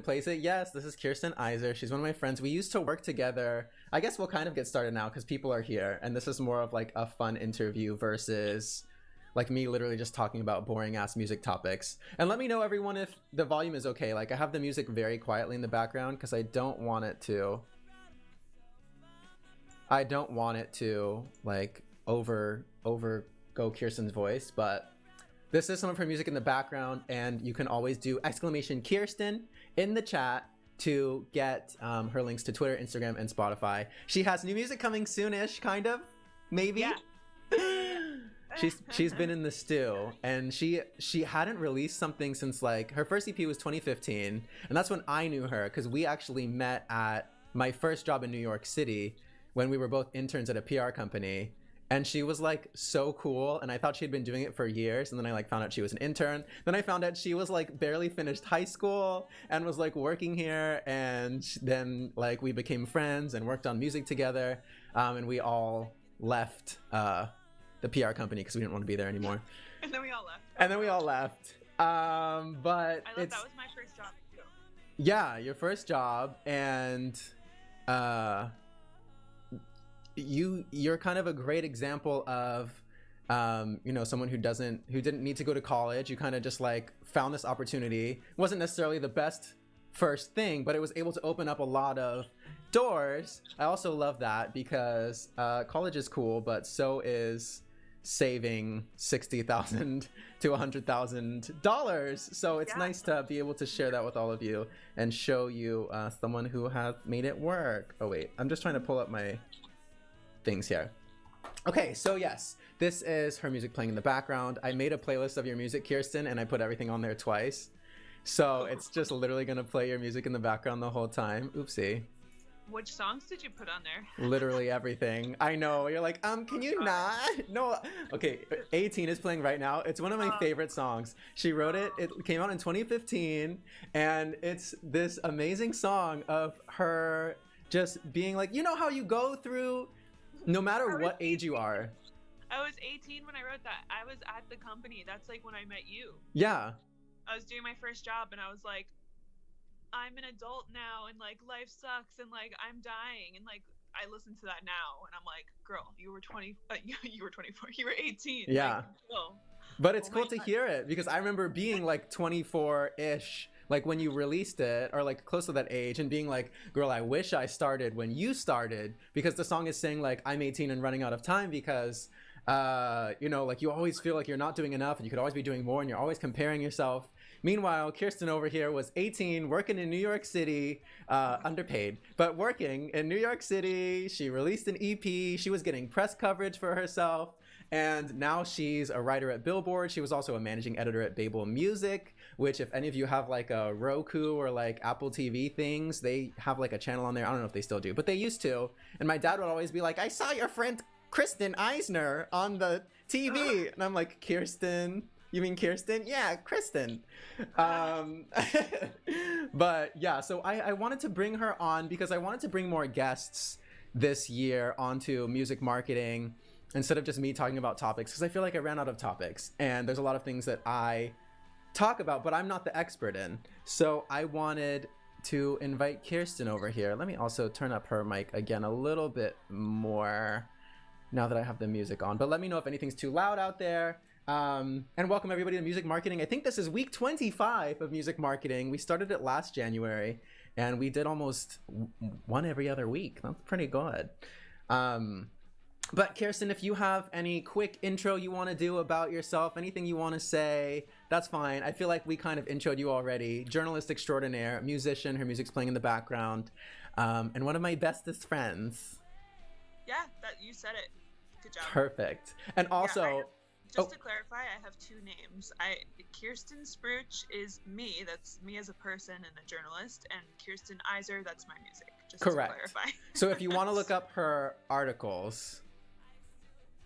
Place It. Yes, this is Kirsten Izer. She's one of my friends. We used to work together. I guess we'll kind of get started now because people are here. And this is more of like a fun interview versus like me literally just talking about boring ass music topics. And let me know, everyone, if the volume is okay. Like I have the music very quietly in the background because I don't want it to like over go Kirsten's voice, but this is some of her music in the background, and you can always do exclamation Kirsten in the chat to get her links to Twitter, Instagram, and Spotify. She has new music coming soonish, kind of, maybe. Yeah. she's been in the stew, and she hadn't released something since like her first EP was 2015, and that's when I knew her because we actually met at my first job in New York City when we were both interns at a PR company. And she was like so cool, and I thought she'd been doing it for years, and then I like found out she was an intern. Then I found out she was like barely finished high school and was like working here, and then like we became friends and worked on music together, and we all left the PR company because we didn't want to be there anymore. And then we all left. But I love that was my first job too. Yeah, your first job, and you're kind of a great example of someone who didn't need to go to college. You kind of just like found this opportunity. It wasn't necessarily the best first thing, but it was able to open up a lot of doors. I also love that because college is cool, but so is saving $60,000 to $100,000. So it's nice to be able to share that with all of you and show you someone who has made it work. Oh wait, I'm just trying to pull up my things here. Okay, so yes, this is her music playing in the background. I made a playlist of your music, Kirsten, and I put everything on there twice. So it's just literally gonna play your music in the background the whole time. Oopsie. Which songs did you put on there? Literally everything. I know, you're like, can you not? No. Okay, 18 is playing right now. It's one of my favorite songs. She wrote it. It came out in 2015, and it's this amazing song of her just being like, you know how you go through, no matter what age you are. I was 18 when I wrote that. I was at the company. That's like when I met you. Yeah. I was doing my first job, and I was like, I'm an adult now, and like life sucks, and like I'm dying, and like I listen to that now, and I'm like, girl, you were 20, you were 24, you were 18. Yeah. Like, oh. But it's cool to hear it because I remember being like 24-ish, like when you released it, or like close to that age, and being like, girl, I wish I started when you started, because the song is saying like I'm 18 and running out of time because like you always feel like you're not doing enough and you could always be doing more, and you're always comparing yourself. Meanwhile, Kirsten over here was 18, working in New York City, underpaid, but working in New York City. She released an EP. She was getting press coverage for herself. And now she's a writer at Billboard. She was also a managing editor at Babel Music, which if any of you have like a Roku or like Apple TV things, they have like a channel on there. I don't know if they still do, but they used to. And my dad would always be like, I saw your friend Kirsten Izer on the TV. And I'm like, Kirsten? You mean Kirsten? Yeah, Kristen. But yeah, so I wanted to bring her on because I wanted to bring more guests this year onto music marketing instead of just me talking about topics, because I feel like I ran out of topics and there's a lot of things that I talk about, but I'm not the expert in. So I wanted to invite Kirsten over here. Let me also turn up her mic again a little bit more now that I have the music on, but let me know if anything's too loud out there. And welcome everybody to Music Marketing. I think this is week 25 of Music Marketing. We started it last January and we did almost one every other week. That's pretty good. But Kirsten, if you have any quick intro you want to do about yourself, anything you want to say, that's fine. I feel like we kind of introed you already. Journalist extraordinaire, musician, her music's playing in the background, and one of my bestest friends. Yeah, that you said it. Good job. Perfect. And also... Yeah, to clarify, I have two names. Kirsten Spruch is me, that's me as a person and a journalist, and Kirsten Izer, that's my music. Just correct. To clarify. So if you want to look up her articles,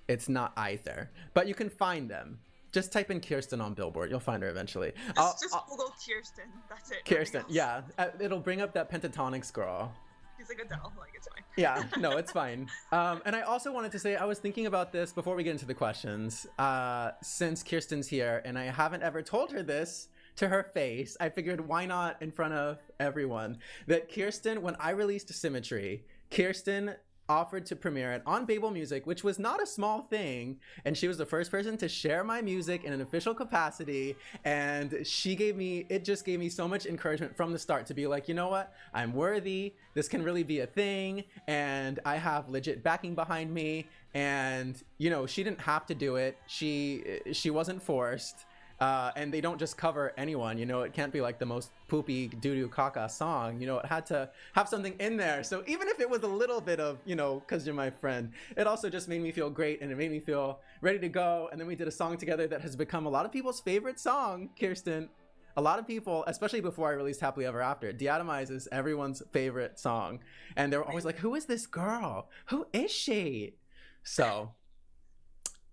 it's not Izer, but you can find them. Just type in Kirsten on Billboard. You'll find her eventually. Just Google Kirsten. That's it. Kirsten, yeah. It'll bring up that pentatonics girl. He's like Adele, like it's fine. Yeah, no, it's fine. And I also wanted to say, I was thinking about this before we get into the questions, since Kirsten's here, and I haven't ever told her this to her face, I figured why not in front of everyone, that Kirsten, when I released Symmetry, Kirsten offered to premiere it on Babel Music, which was not a small thing, and she was the first person to share my music in an official capacity, and it just gave me so much encouragement from the start to be like, you know what, I'm worthy, this can really be a thing, and I have legit backing behind me. And you know, she didn't have to do it, she wasn't forced. And they don't just cover anyone, you know, it can't be like the most poopy doo-doo caca song, you know, it had to have something in there. So even if it was a little bit of, you know, cause you're my friend, it also just made me feel great, and it made me feel ready to go. And then we did a song together that has become a lot of people's favorite song, Kirsten. A lot of people, especially before I released Happily Ever After, De-Atomizes everyone's favorite song. And they were always like, who is this girl? Who is she? So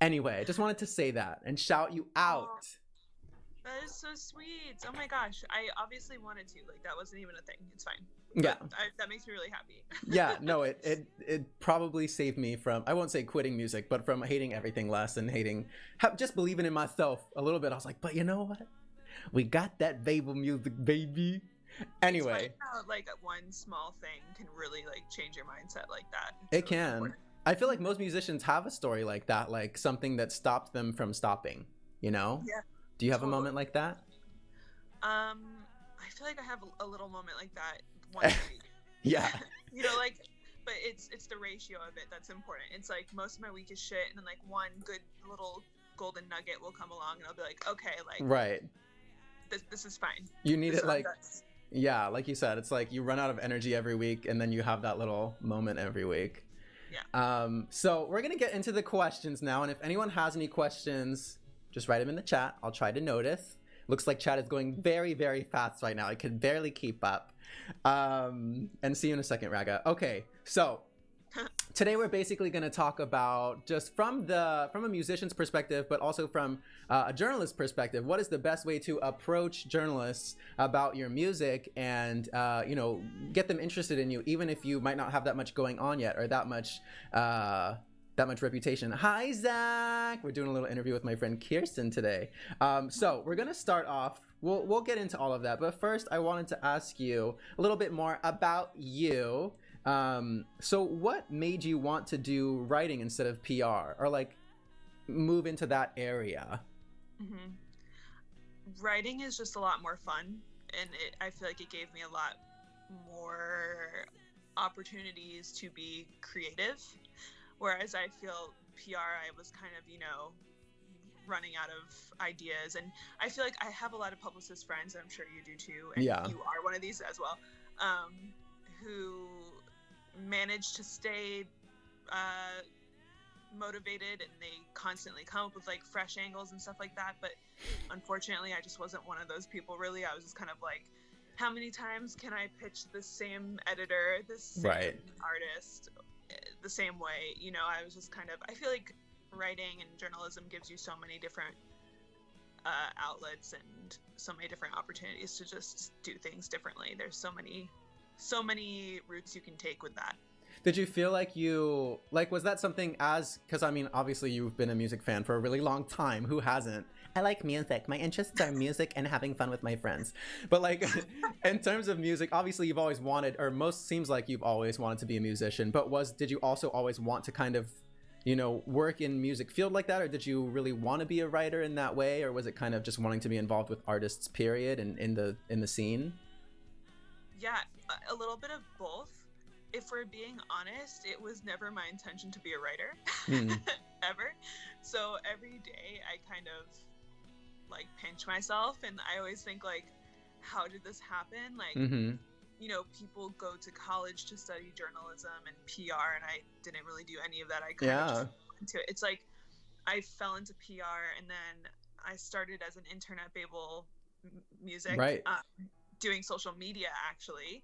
anyway, I just wanted to say that and shout you out. That is so sweet. Oh my gosh. I obviously wanted to. Like, that wasn't even a thing. It's fine. Yeah. That makes me really happy. Yeah, no, it probably saved me from, I won't say quitting music, but from hating everything less and just believing in myself a little bit. I was like, but you know what? We got that Babel music, baby. Anyway. It's funny how, like, one small thing can really, like, change your mindset like that. It can. Important. I feel like most musicians have a story like that, like something that stopped them from stopping, you know? Yeah. Do you have a moment like that? I feel like I have a little moment like that once a week. Yeah. You know, like, but it's the ratio of it that's important. It's like most of my week is shit, and then like one good little golden nugget will come along, and I'll be like, okay, like, right. This is fine. You need it, like, yeah, like you said, it's like you run out of energy every week, and then you have that little moment every week. Yeah. So we're gonna get into the questions now, and if anyone has any questions, just write them in the chat. I'll try to notice. Looks like chat is going very, very fast right now. I can barely keep up. And see you in a second, Raga. Okay, so today we're basically going to talk about, just from a musician's perspective, but also from a journalist's perspective, what is the best way to approach journalists about your music and, you know, get them interested in you, even if you might not have that much going on yet, or that much reputation. Hi, Zach. We're doing a little interview with my friend Kirsten today. So we're gonna start off. We'll get into all of that, but first I wanted to ask you a little bit more about you. So what made you want to do writing instead of PR, or like move into that area? Mm-hmm. Writing is just a lot more fun, and I feel like it gave me a lot more opportunities to be creative. Whereas I feel PR, I was kind of, you know, running out of ideas. And I feel like I have a lot of publicist friends, and I'm sure you do too, and yeah. You are one of these as well, who manage to stay motivated, and they constantly come up with like fresh angles and stuff like that. But unfortunately, I just wasn't one of those people, really. I was just kind of like, how many times can I pitch the same editor, the same artist, the same way? You know, I was just kind of, I feel like writing and journalism gives you so many different outlets and so many different opportunities to just do things differently. There's so many routes you can take with that. Did you feel like was that something because I mean, obviously you've been a music fan for a really long time. Who hasn't? I like music. My interests are music and having fun with my friends. But like, in terms of music, obviously you've always wanted, or seems like you've always wanted to be a musician, but did you also always want to kind of, you know, work in music field like that? Or did you really want to be a writer in that way? Or was it kind of just wanting to be involved with artists, period, and in the scene? Yeah, a little bit of both. If we're being honest, it was never my intention to be a writer, ever. So every day I kind of like pinch myself, and I always think like, how did this happen? Like, you know, people go to college to study journalism and PR, and I didn't really do any of that. I kind of just fell into it. It's like I fell into PR, and then I started as an intern at Babel Music, right. Doing social media actually.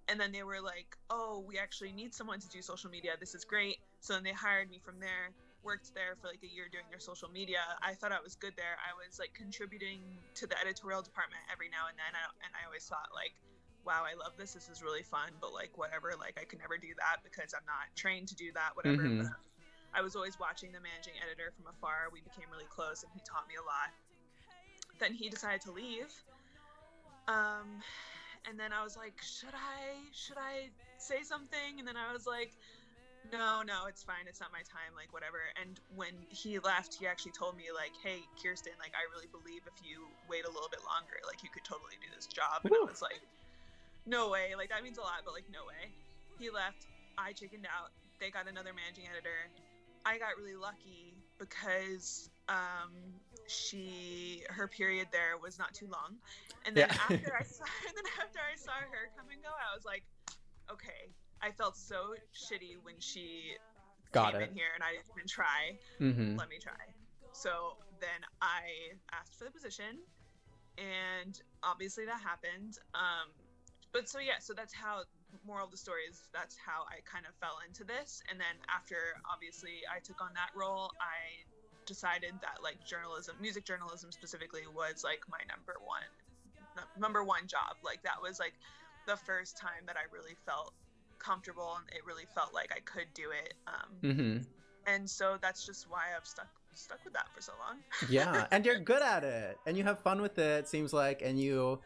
And then they were like, oh, we actually need someone to do social media. This is great. So then they hired me from there, worked there for like a year doing their social media. I thought I was good there. I was like contributing to the editorial department every now and then. And I always thought like, wow, I love this. This is really fun. But like, whatever, like I could never do that because I'm not trained to do that, whatever. But I was always watching the managing editor from afar. We became really close, and he taught me a lot. Then he decided to leave. And then I was like, should I say something? And then I was like, no, it's fine. It's not my time, like, whatever. And when he left, he actually told me, like, hey, Kirsten, like, I really believe if you wait a little bit longer, like, you could totally do this job. And I was like, no way. Like, that means a lot, but, like, no way. He left. I chickened out. They got another managing editor. I got really lucky because her period there was not too long. And then after I saw her come and go, I was like, okay. I felt so shitty when she came in here and I didn't even try. Let me try. So then I asked for the position, and obviously that happened. But so that's how, moral of the story is, that's how I kind of fell into this. And then after, obviously, I took on that role, I decided that, like, music journalism specifically, was like my number one job. Like, that was like the first time that I really felt comfortable, and it really felt like I could do it. And so that's just why I've stuck with that for so long. Yeah, and you're good at it, and you have fun with it seems like, and you've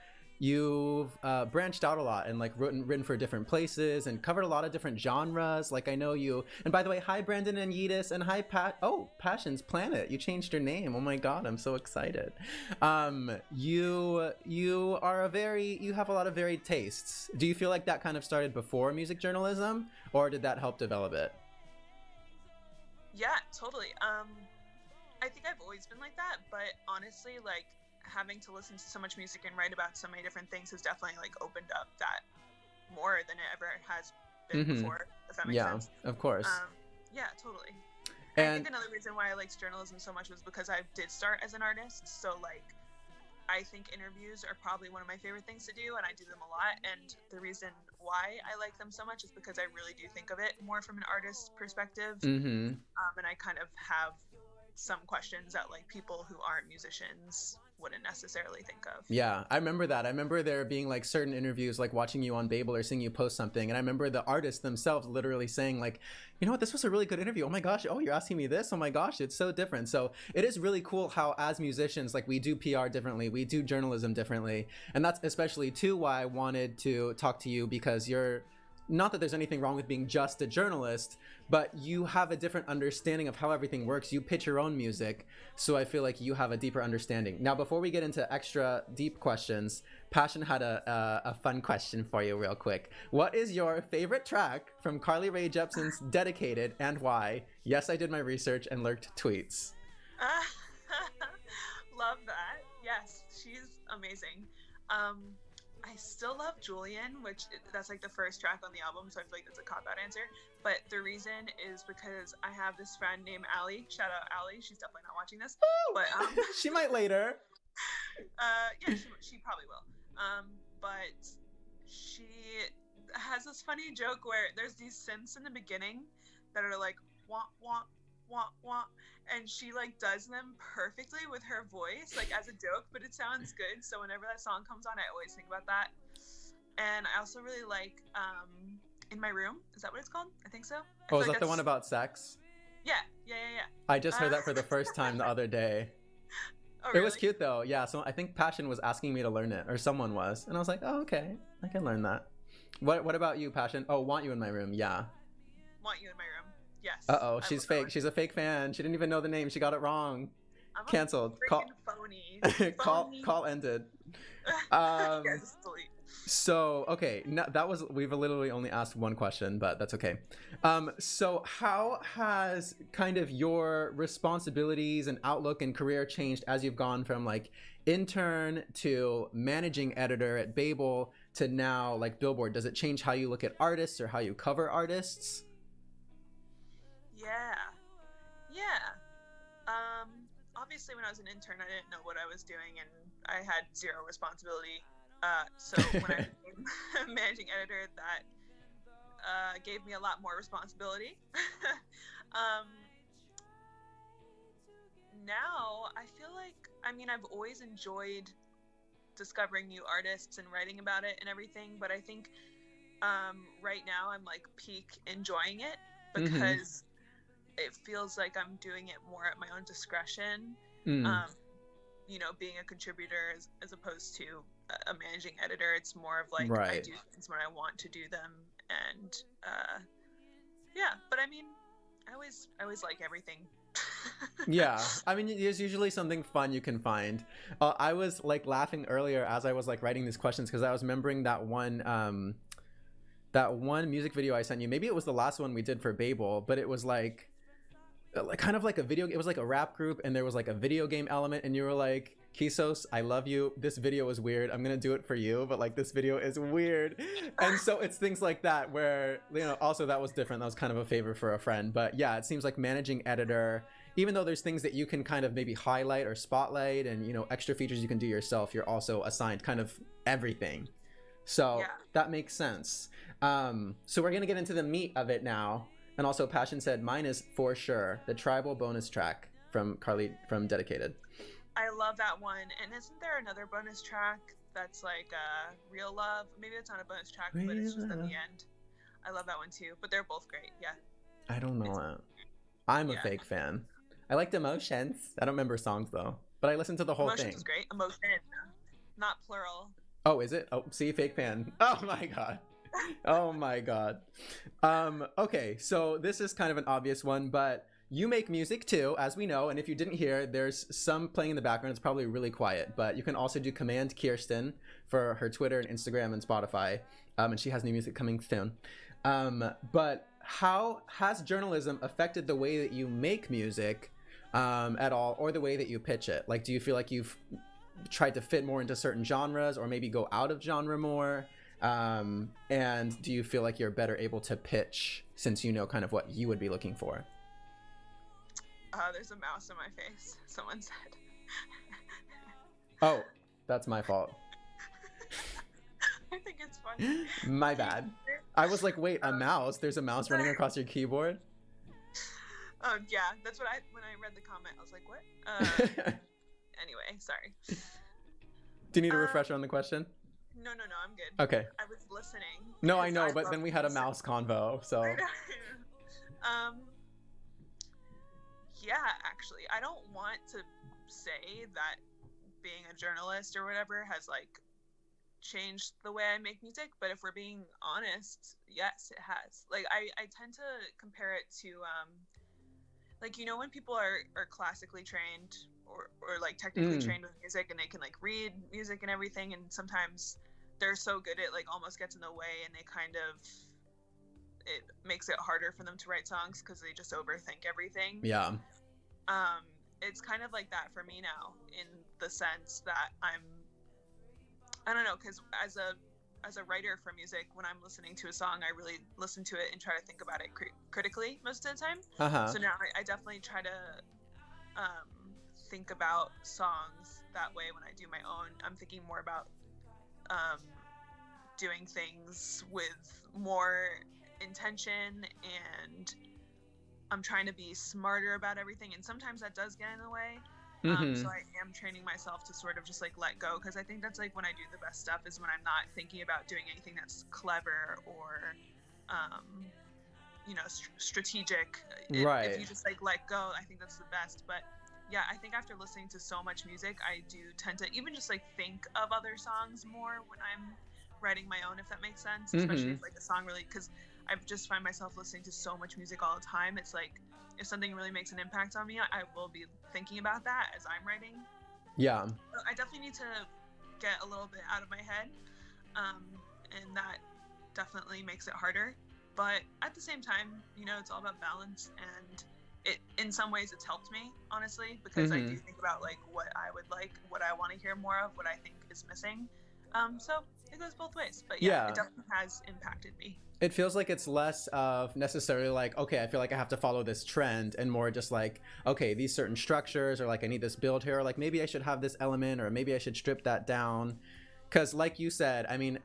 branched out a lot and, like, written for different places and covered a lot of different genres. Like, I know you, and by the way, hi Brandon and Yeetus, and hi Passion's Planet, you changed your name. Oh my god, I'm so excited. You have a lot of varied tastes. Do you feel like that kind of started before music journalism, or did that help develop it? Yeah, totally. I think I've always been like that, but honestly, like, having to listen to so much music and write about so many different things has definitely, like, opened up that more than it ever has been before, if that makes sense. Yeah, of course. Yeah, totally. And I think another reason why I liked journalism so much was because I did start as an artist, so, like, I think interviews are probably one of my favorite things to do, and I do them a lot. And the reason why I like them so much is because I really do think of it more from an artist's perspective. And I kind of have some questions that, like, people who aren't musicians wouldn't necessarily think of. Yeah, I remember that. I remember there being, like, certain interviews, like watching you on Babel or seeing you post something, and I remember the artists themselves literally saying, like, you know what, this was a really good interview. Oh my gosh, oh, you're asking me this? Oh my gosh, it's so different. So it is really cool how, as musicians, like, we do PR differently, we do journalism differently, and that's especially too why I wanted to talk to you, because you're, not that there's anything wrong with being just a journalist, but you have a different understanding of how everything works. You pitch your own music, so I feel like you have a deeper understanding. Now, before we get into extra deep questions, Passion had a fun question for you real quick. What is your favorite track from Carly Rae Jepsen's Dedicated, and why? Yes, I did my research and lurked tweets. Love that. Yes, she's amazing. I still love Julian, that's like the first track on the album, so I feel like that's a cop-out answer. But the reason is because I have this friend named Allie. Shout out Allie. She's definitely not watching this. But she might later. Yeah, she probably will. But she has this funny joke where there's these synths in the beginning that are like wah wah wah wah, and she, like, does them perfectly with her voice, like, as a joke, but it sounds good. So whenever that song comes on, I always think about that. And I also really like In My Room. Is that what it's called? I think so. Oh, is that the one about sex? Yeah. I just heard that for the first time the other day. Oh, really? It was cute though. Yeah, so I think Passion was asking me to learn it, or someone was, and I was like, oh, okay, I can learn that. What about you, Passion? Oh, Want You in My Room. Yeah. Want You in My Room. Yes. Uh-oh, she's fake. She's a fake fan. She didn't even know the name. She got it wrong. I'm Canceled. Phony. Call ended. Yes, delete. So, okay, we've literally only asked one question, but that's okay. So how has kind of your responsibilities and outlook and career changed as you've gone from, like, intern to managing editor at Babel to now, like, Billboard? Does it change how you look at artists or how you cover artists? Yeah. Obviously, when I was an intern, I didn't know what I was doing, and I had zero responsibility. So when I became managing editor, that gave me a lot more responsibility. Now, I feel like, I've always enjoyed discovering new artists and writing about it and everything, but I think right now I'm, like, peak enjoying it, because it feels like I'm doing it more at my own discretion. You know, being a contributor as opposed to a managing editor. It's more of like I do things when I want to do them, and yeah. But I mean, I always like everything. Yeah, I mean, there's usually something fun you can find. I was like laughing earlier as I was like writing these questions because I was remembering that one music video I sent you. Maybe it was the last one we did for Babel, but it was like kind of like a video. It was like a rap group, and there was like a video game element, and you were like, Kisos, I love you. This video is weird. I'm gonna do it for you, but like this video is weird. And so it's things like that where, you know, also that was different. That was kind of a favor for a friend. But yeah, it seems like managing editor, even though there's things that you can kind of maybe highlight or spotlight and, you know, extra features you can do yourself, you're also assigned kind of everything. So that makes sense. So we're gonna get into the meat of it now. And also Passion said, mine is for sure the tribal bonus track from Carly from Dedicated. I love that one. And isn't there another bonus track that's like Real Love? Maybe it's not a bonus track, but it's just at the end. I love that one too. But they're both great. Yeah. I don't know that. I'm a fake fan. I liked Emotions. I don't remember songs though, but I listened to the whole thing. Emotions is great. Emotion, not plural. Oh, is it? Oh, see, fake fan. Oh my god. Oh my god. Okay, so this is kind of an obvious one, but you make music too, as we know, and if you didn't hear, there's some playing in the background. It's probably really quiet, but you can also do Command Kirsten for her Twitter and Instagram and Spotify, and she has new music coming soon. But how has journalism affected the way that you make music at all, or the way that you pitch it? Like, do you feel like you've tried to fit more into certain genres, or maybe go out of genre more? And do you feel like you're better able to pitch since you know kind of what you would be looking for? There's a mouse in my face, someone said. Oh, that's my fault. I think it's funny. My bad. I was like, wait, a mouse? There's a mouse running across your keyboard? Yeah, that's what when I read the comment, I was like, what? Anyway, sorry. Do you need a refresher on the question? No, I'm good. Okay. I was listening. No, I know, but then we had a mouse convo, so. Yeah, actually, I don't want to say that being a journalist or whatever has like changed the way I make music, but if we're being honest, yes, it has. Like I tend to compare it to like, you know, when people are classically trained or like technically trained with music, and they can like read music and everything, and sometimes they're so good it like almost gets in the way, and they kind of, it makes it harder for them to write songs because they just overthink everything. Yeah. It's kind of like that for me now, in the sense that I don't know, because as a writer for music, when I'm listening to a song, I really listen to it and try to think about it critically most of the time. So now I definitely try to think about songs that way when I do my own. I'm thinking more about doing things with more intention, and I'm trying to be smarter about everything, and sometimes that does get in the way. So I am training myself to sort of just like let go, because I think that's like when I do the best stuff is when I'm not thinking about doing anything that's clever or you know, strategic. Right. If you just like let go, I think that's the best. But yeah, I think after listening to so much music, I do tend to even just like think of other songs more when I'm writing my own, if that makes sense. Especially if like a song really, because I just find myself listening to so much music all the time. It's like, if something really makes an impact on me, I will be thinking about that as I'm writing. Yeah. I definitely need to get a little bit out of my head, and that definitely makes it harder. But at the same time, you know, it's all about balance, and it, in some ways, it's helped me, honestly, because I do think about like what I would like, what I want to hear more of, what I think is missing. So it goes both ways, but yeah, it definitely has impacted me. It feels like it's less of necessarily like, okay, I feel like I have to follow this trend, and more just like, okay, these certain structures, or like I need this build here, or like maybe I should have this element, or maybe I should strip that down. Because like you said, I mean,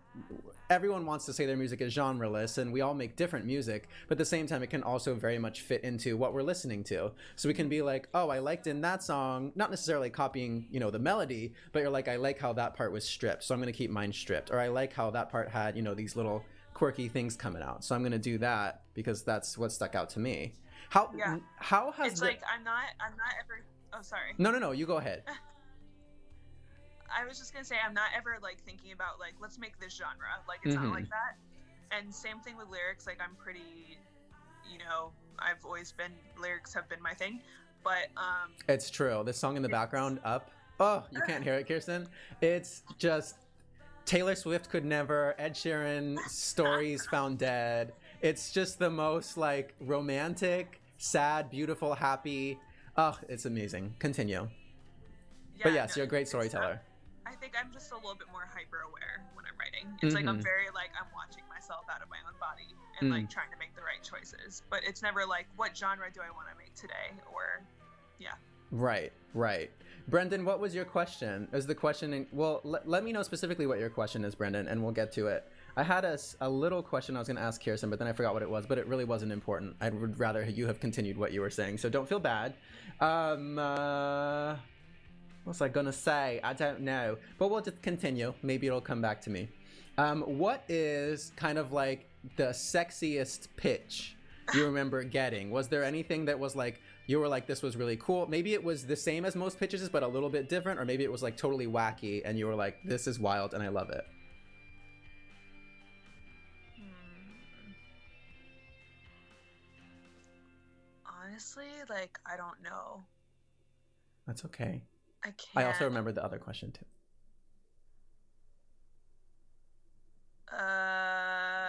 everyone wants to say their music is genreless, and we all make different music, but at the same time, it can also very much fit into what we're listening to. So we can be like, oh, I liked in that song, not necessarily copying, you know, the melody, but you're like, I like how that part was stripped, so I'm going to keep mine stripped. Or I like how that part had, you know, these little quirky things coming out, so I'm going to do that because that's what stuck out to me. How has it's like I'm not ever, oh, sorry. No, you go ahead. I was just gonna say, I'm not ever like thinking about like, let's make this genre. Like, it's not like that. And same thing with lyrics. Like, I'm pretty, you know, I've always been, lyrics have been my thing. But it's true. This song in the background, Up. Oh, you can't hear it, Kirsten. It's just Taylor Swift could never. Ed Sheeran, Stories Found Dead. It's just the most like romantic, sad, beautiful, happy. Oh, it's amazing. Continue. Yeah, but yes, you're a great storyteller. I think I'm just a little bit more hyper aware when I'm writing. It's like I'm very like, I'm watching myself out of my own body and like trying to make the right choices. But it's never like, what genre do I want to make today? Or yeah. Right. Brendan, what was your question? Is the question let me know specifically what your question is, Brendan, and we'll get to it. I had a little question I was going to ask Kirsten, but then I forgot what it was, but it really wasn't important. I would rather you have continued what you were saying, so don't feel bad. What was I going to say? I don't know, but we'll just continue. Maybe it'll come back to me. What is kind of like the sexiest pitch you remember getting? Was there anything that was like, you were like, this was really cool? Maybe it was the same as most pitches, but a little bit different, or maybe it was like totally wacky and you were like, this is wild and I love it. Honestly, like, I don't know. That's okay. I can't. I also remember the other question too.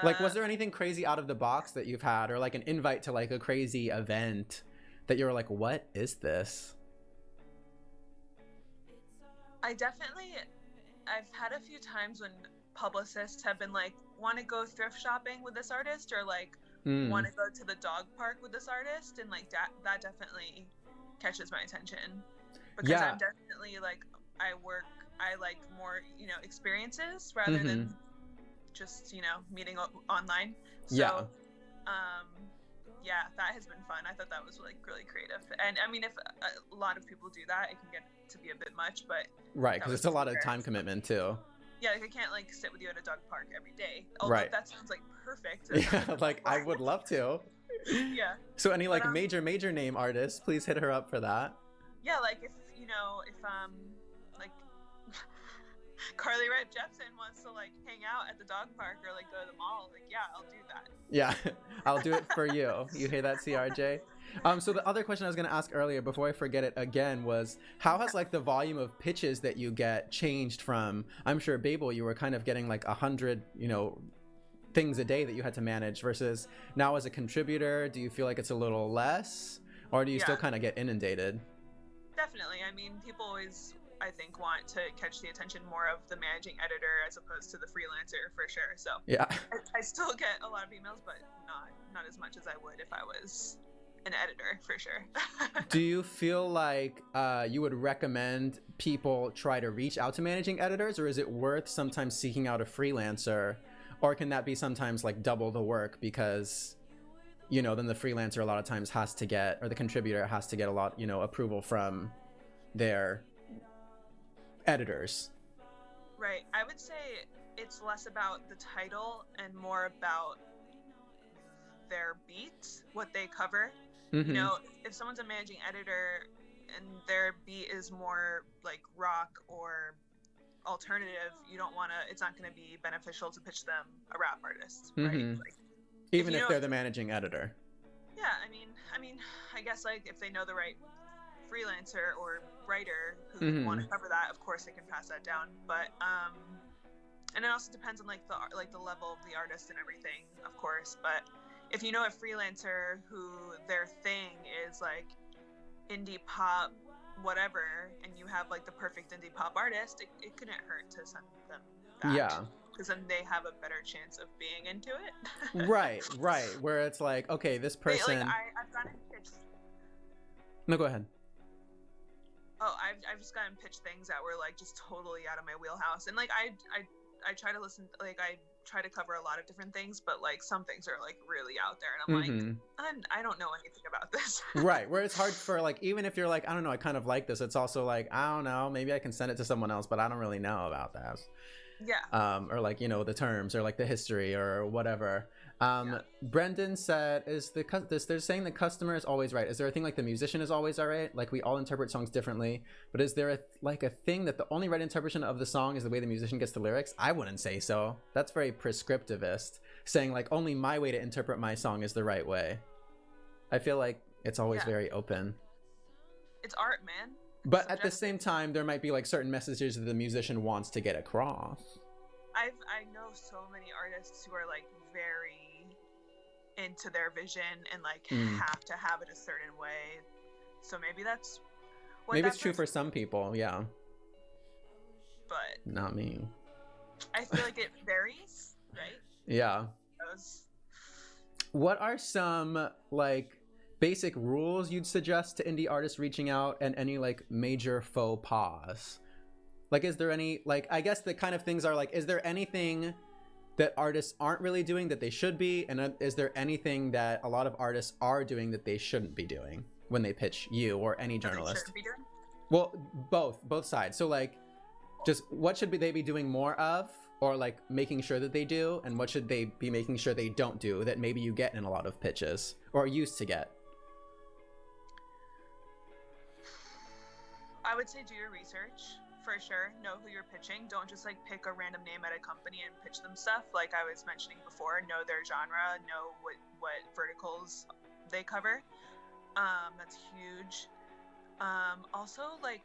Like, was there anything crazy out of the box that you've had, or like an invite to like a crazy event that you were like, what is this? I've had a few times when publicists have been like, want to go thrift shopping with this artist, or like want to go to the dog park with this artist, and like that definitely catches my attention, because I'm definitely like, I like more, you know, experiences rather than just, you know, meeting online. So that has been fun. I thought that was like really creative, and I mean, if a lot of people do that, it can get to be a bit much, but because it's a lot of time commitment too. Yeah, like I can't like sit with you at a dog park every day. Although that sounds like perfect. Yeah, like I would love to. Yeah. So any like major name artists, please hit her up for that. Yeah, like if like Carly Rae Jepsen wants to like hang out at the dog park or like go to the mall, like I'll do that. Yeah, I'll do it for you. You hear that, CRJ? So the other question I was going to ask earlier before I forget it again was, how has like the volume of pitches that you get changed from, I'm sure Babel, you were kind of getting like 100, you know, things a day that you had to manage, versus now as a contributor, do you feel like it's a little less, or do you still kind of get inundated? Definitely. I mean, people always, I think, want to catch the attention more of the managing editor as opposed to the freelancer, for sure. So yeah, I still get a lot of emails, but not as much as I would if I was an editor, for sure. Do you feel like you would recommend people try to reach out to managing editors, or is it worth sometimes seeking out a freelancer, or can that be sometimes like double the work, because, you know, then the freelancer a lot of times has to get, or the contributor has to get a lot, you know, approval from their editors? Right. I would say it's less about the title and more about their beat, what they cover. You know, if someone's a managing editor and their beat is more like rock or alternative, you don't want to, it's not going to be beneficial to pitch them a rap artist, right? Like, even if they're the managing editor. Yeah, I mean, I guess like if they know the right freelancer or writer who want to cover that, of course they can pass that down. But and it also depends on like the level of the artist and everything, of course. But if you know a freelancer who their thing is like indie pop, whatever, and you have like the perfect indie pop artist, it couldn't hurt to send them that. Yeah. Because then they have a better chance of being into it. Right. Where it's like, okay, this person. Like I've gotten pitched. No, go ahead. Oh, I've just gotten pitched things that were like just totally out of my wheelhouse, and like I try to listen, like I try to cover a lot of different things, but like some things are like really out there, and I'm like, I don't know anything about this. Right, where it's hard for like, even if you're like, I don't know, I kind of like this, it's also like, I don't know, maybe I can send it to someone else, but I don't really know about that. Yeah. or like, you know, the terms or like the history or whatever. Brendan said, they're saying the customer is always right. Is there a thing like the musician is always all right? Like we all interpret songs differently, but is there a thing that the only right interpretation of the song is the way the musician gets the lyrics? I wouldn't say so. That's very prescriptivist, saying like only my way to interpret my song is the right way. I feel like it's always very open. It's art, man. But at the same time, there might be like certain messages that the musician wants to get across. I know so many artists who are like very into their vision and like have to have it a certain way. So maybe that's what maybe it's true for some people, yeah. But not me. I feel like it varies, right? Yeah. What are some like basic rules you'd suggest to indie artists reaching out, and any like major faux pas? Like, is there any, like, I guess the kind of things are like, is there anything that artists aren't really doing that they should be? And is there anything that a lot of artists are doing that they shouldn't be doing when they pitch you or any journalist? Be doing? Well, both sides. So like, just what should they be doing more of, or like making sure that they do, and what should they be making sure they don't do that maybe you get in a lot of pitches or used to get? I would say do your research. For sure, know who you're pitching. Don't just like pick a random name at a company and pitch them stuff. Like I was mentioning before, know their genre, know what verticals they cover. That's huge. Also, like,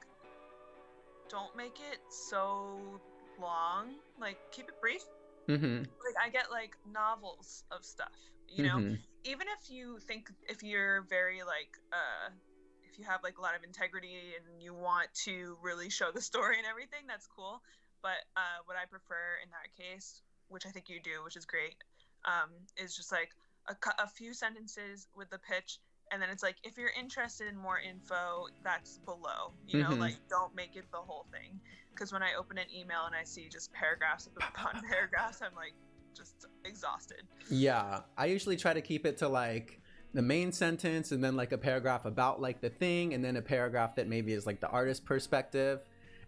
don't make it so long. Like, keep it brief. Like I get like novels of stuff, you know. Even if you're very like if you have like a lot of integrity and you want to really show the story and everything, that's cool. But what I prefer in that case, which I think you do, which is great, is just like a few sentences with the pitch, and then it's like, if you're interested in more info, that's below, you know. Like, don't make it the whole thing, because when I open an email and I see just paragraphs upon paragraphs, I'm like just exhausted. Yeah, I usually try to keep it to like the main sentence, and then like a paragraph about like the thing, and then a paragraph that maybe is like the artist perspective,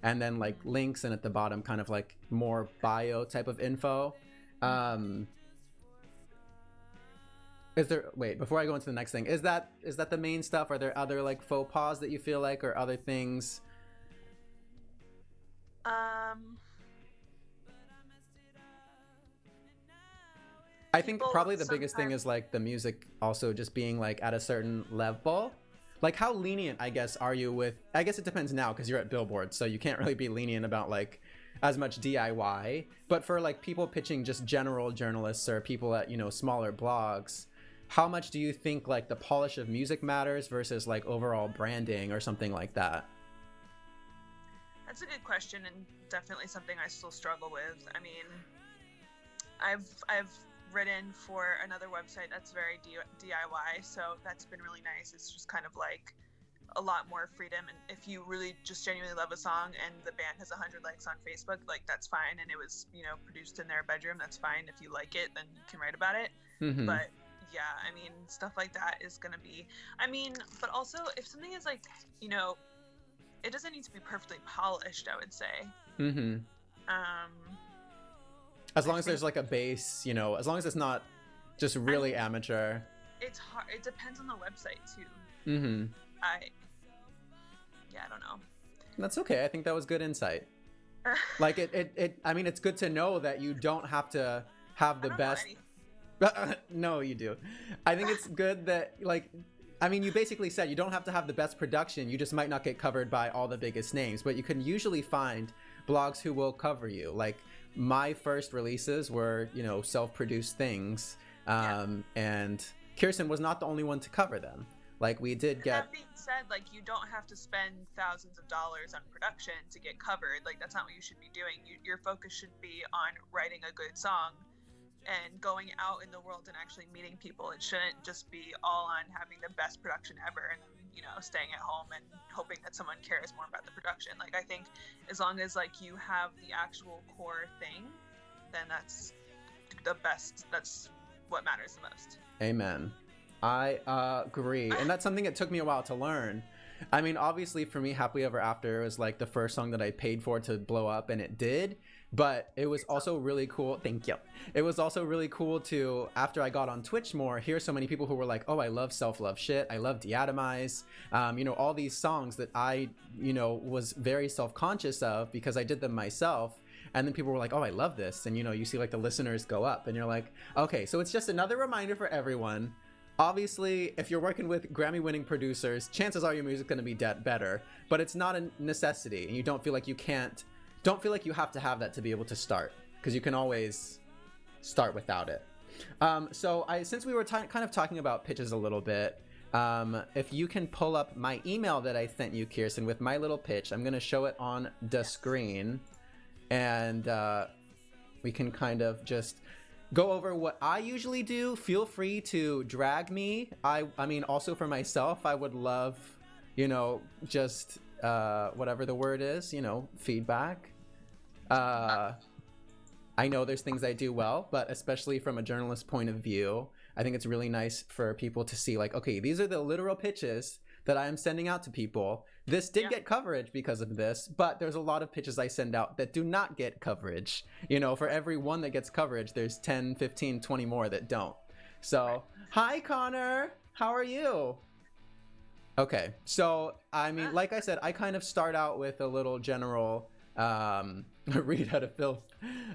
and then like links, and at the bottom kind of like more bio type of info. Is there, wait, before I go into the next thing, is that the main stuff? Are there other like faux pas that you feel like, or other things? I think probably the biggest thing is like the music also just being like at a certain level. Like, how lenient, I guess, are you with, I guess it depends now because you're at Billboard, so you can't really be lenient about like as much DIY, but for like people pitching just general journalists or people at, you know, smaller blogs, how much do you think like the polish of music matters versus like overall branding or something like that? That's a good question, and definitely something I still struggle with. I mean, I've written for another website that's very DIY, so that's been really nice. It's just kind of like a lot more freedom, and if you really just genuinely love a song and the band has 100 likes on Facebook, like that's fine, and it was, you know, produced in their bedroom, that's fine. If you like it, then you can write about it. But yeah, I mean, stuff like that is gonna be, I mean, but also if something is like, you know, it doesn't need to be perfectly polished, I would say. As long as there's like a base, you know, as long as it's not just really amateur. It's hard. It depends on the website too. I don't know. That's okay. I think that was good insight. Like it I mean, it's good to know that you don't have to have the best. No, you do. I think it's good that, like, I mean, you basically said you don't have to have the best production. You just might not get covered by all the biggest names, but you can usually find blogs who will cover you. Like, my first releases were, you know, self-produced things, and Kirsten was not the only one to cover them. Like, we did get. That being said, like, you don't have to spend thousands of dollars on production to get covered. Like, that's not what you should be doing. Your focus should be on writing a good song and going out in the world and actually meeting people. It shouldn't just be all on having the best production ever and, you know, staying at home and hoping that someone cares more about the production. Like, I think as long as like you have the actual core thing, then that's the best. That's what matters the most. Amen. I agree. And that's something that took me a while to learn. I mean, obviously for me, Happily Ever After was like the first song that I paid for to blow up, and it did. But it was also really cool. Thank you. It was also really cool to, after I got on Twitch more, hear so many people who were like, oh, I love self-love shit. I love Deatomize. All these songs that I, was very self-conscious of because I did them myself. And then people were like, oh, I love this. And, you see like the listeners go up and you're like, okay, so it's just another reminder for everyone. Obviously, if you're working with Grammy-winning producers, chances are your music's going to be better. But it's not a necessity. And you don't feel like you have to have that to be able to start, because you can always start without it. Since we were kind of talking about pitches a little bit, if you can pull up my email that I sent you, Kirsten, with my little pitch, I'm going to show it on the screen, and we can kind of just go over what I usually do. Feel free to drag me. I mean, also for myself, I would love, just whatever the word is, feedback. I know there's things I do well, but especially from a journalist point of view, I think it's really nice for people to see like, okay, these are the literal pitches that I am sending out to people. This did get coverage because of this, but there's a lot of pitches I send out that do not get coverage. For every one that gets coverage, there's 10, 15, 20 more that don't. So, Hi, Connor. How are you? Okay, so, I mean, like I said, I kind of start out with a little general, read out of filth,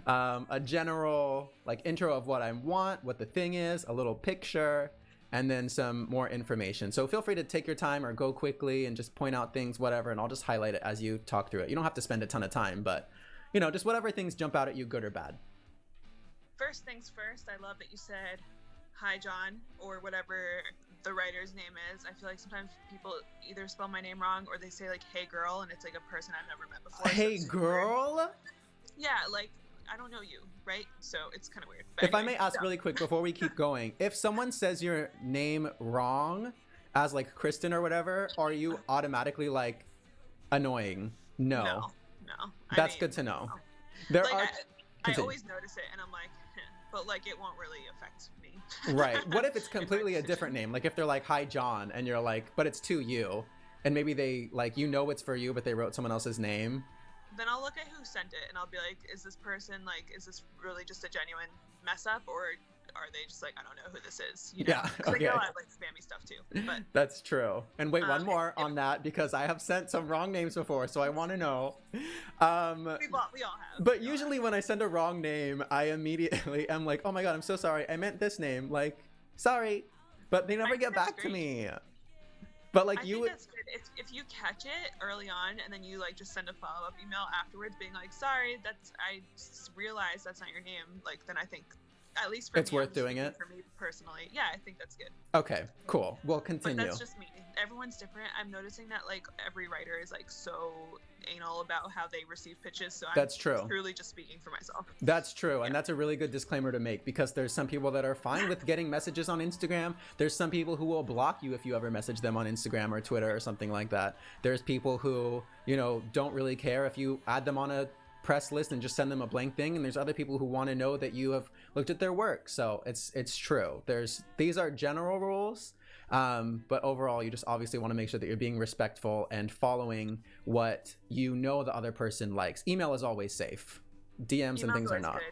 a general, like, intro of what I want, what the thing is, a little picture, and then some more information. So feel free to take your time or go quickly and just point out things, whatever, and I'll just highlight it as you talk through it. You don't have to spend a ton of time, but, just whatever things jump out at you, good or bad. First things first, I love that you said, hi, John, or whatever the writer's name is. I feel like sometimes people either spell my name wrong or they say, like, hey, girl, and it's, like, a person I've never met before. Hey, so girl? Weird. Yeah, like, I don't know you, right? So it's kind of weird. But if anyway, I may ask really quick before we keep going, if someone says your name wrong as like Kristen or whatever, are you automatically like annoying? No. That's good to know. No. There like, are. I always notice it and I'm like, but like it won't really affect me. Right. What if it's completely a different name? Like if they're like, hi, John, and you're like, but it's to you. And maybe they like, it's for you, but they wrote someone else's name. Then I'll look at who sent it and I'll be like, is this person like, is this really just a genuine mess up, or are they just like, I don't know who this is? Yeah. Okay. I know I have like spammy stuff too. But that's true. And wait, one more on that, because I have sent some wrong names before, so I want to know. We all have. But usually when I send a wrong name, I immediately am like, oh my god, I'm so sorry. I meant this name. Like, sorry. But they never get back to me. But like I think that's good. If you catch it early on and then you like just send a follow-up email afterwards being like, sorry, I just realized that's not your name, like then I think at least for it's worth doing it. For me personally, yeah, I think that's good. Okay, cool. We'll continue. But that's just me. Everyone's different. I'm noticing that like every writer is like so anal about how they receive pitches, so that's true. Truly just speaking for myself. That's true, and that's a really good disclaimer to make, because there's some people that are fine with getting messages on Instagram. There's some people who will block you if you ever message them on Instagram or Twitter or something like that. There's people who, don't really care if you add them on a press list and just send them a blank thing, and there's other people who want to know that you have looked at their work. So it's true. These are general rules. But overall, you just obviously want to make sure that you're being respectful and following what the other person likes. Email is always safe. DMs and things are not. Good.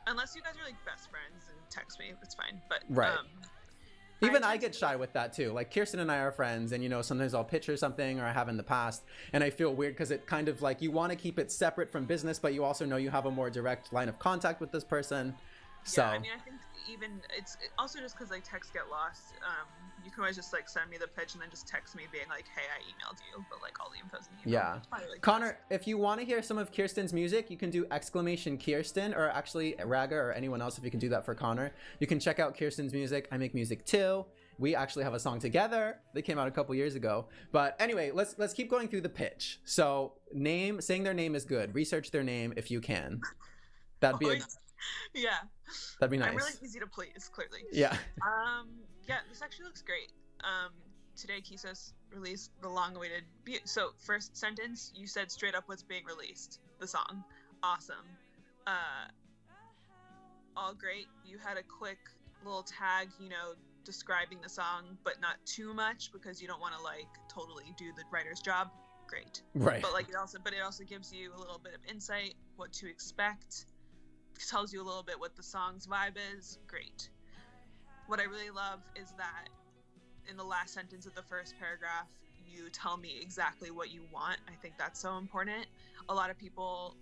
Unless you guys are like best friends and text me, it's fine. But right. Even I get shy with that too. Like Kirsten and I are friends, and sometimes I'll pitch her something, or I have in the past, and I feel weird because it kind of like you want to keep it separate from business, but you also know you have a more direct line of contact with this person. So I mean, I think even it's also just because like texts get lost. You can always just like send me the pitch and then just text me being like, hey, I emailed you, but like all the info's in the email. Yeah. Probably, like, Connor, if you want to hear some of Kirsten's music, you can do !Kirsten, or actually Raga or anyone else if you can do that for Connor. You can check out Kirsten's music. I make music too. We actually have a song together that came out a couple years ago. But anyway, let's keep going through the pitch. So saying their name is good. Research their name if you can. That'd be yeah. That'd be nice. I'm really easy to please, clearly. Yeah. Yeah, this actually looks great. Today Kisos released the long-awaited. So first sentence, you said straight up what's being released. The song, awesome. All great. You had a quick little tag, describing the song, but not too much because you don't want to like totally do the writer's job. great. Right. But like it also gives you a little bit of insight, what to expect, tells you a little bit what the song's vibe is. Great. What I really love is that in the last sentence of the first paragraph, you tell me exactly what you want. I think that's so important. A lot of people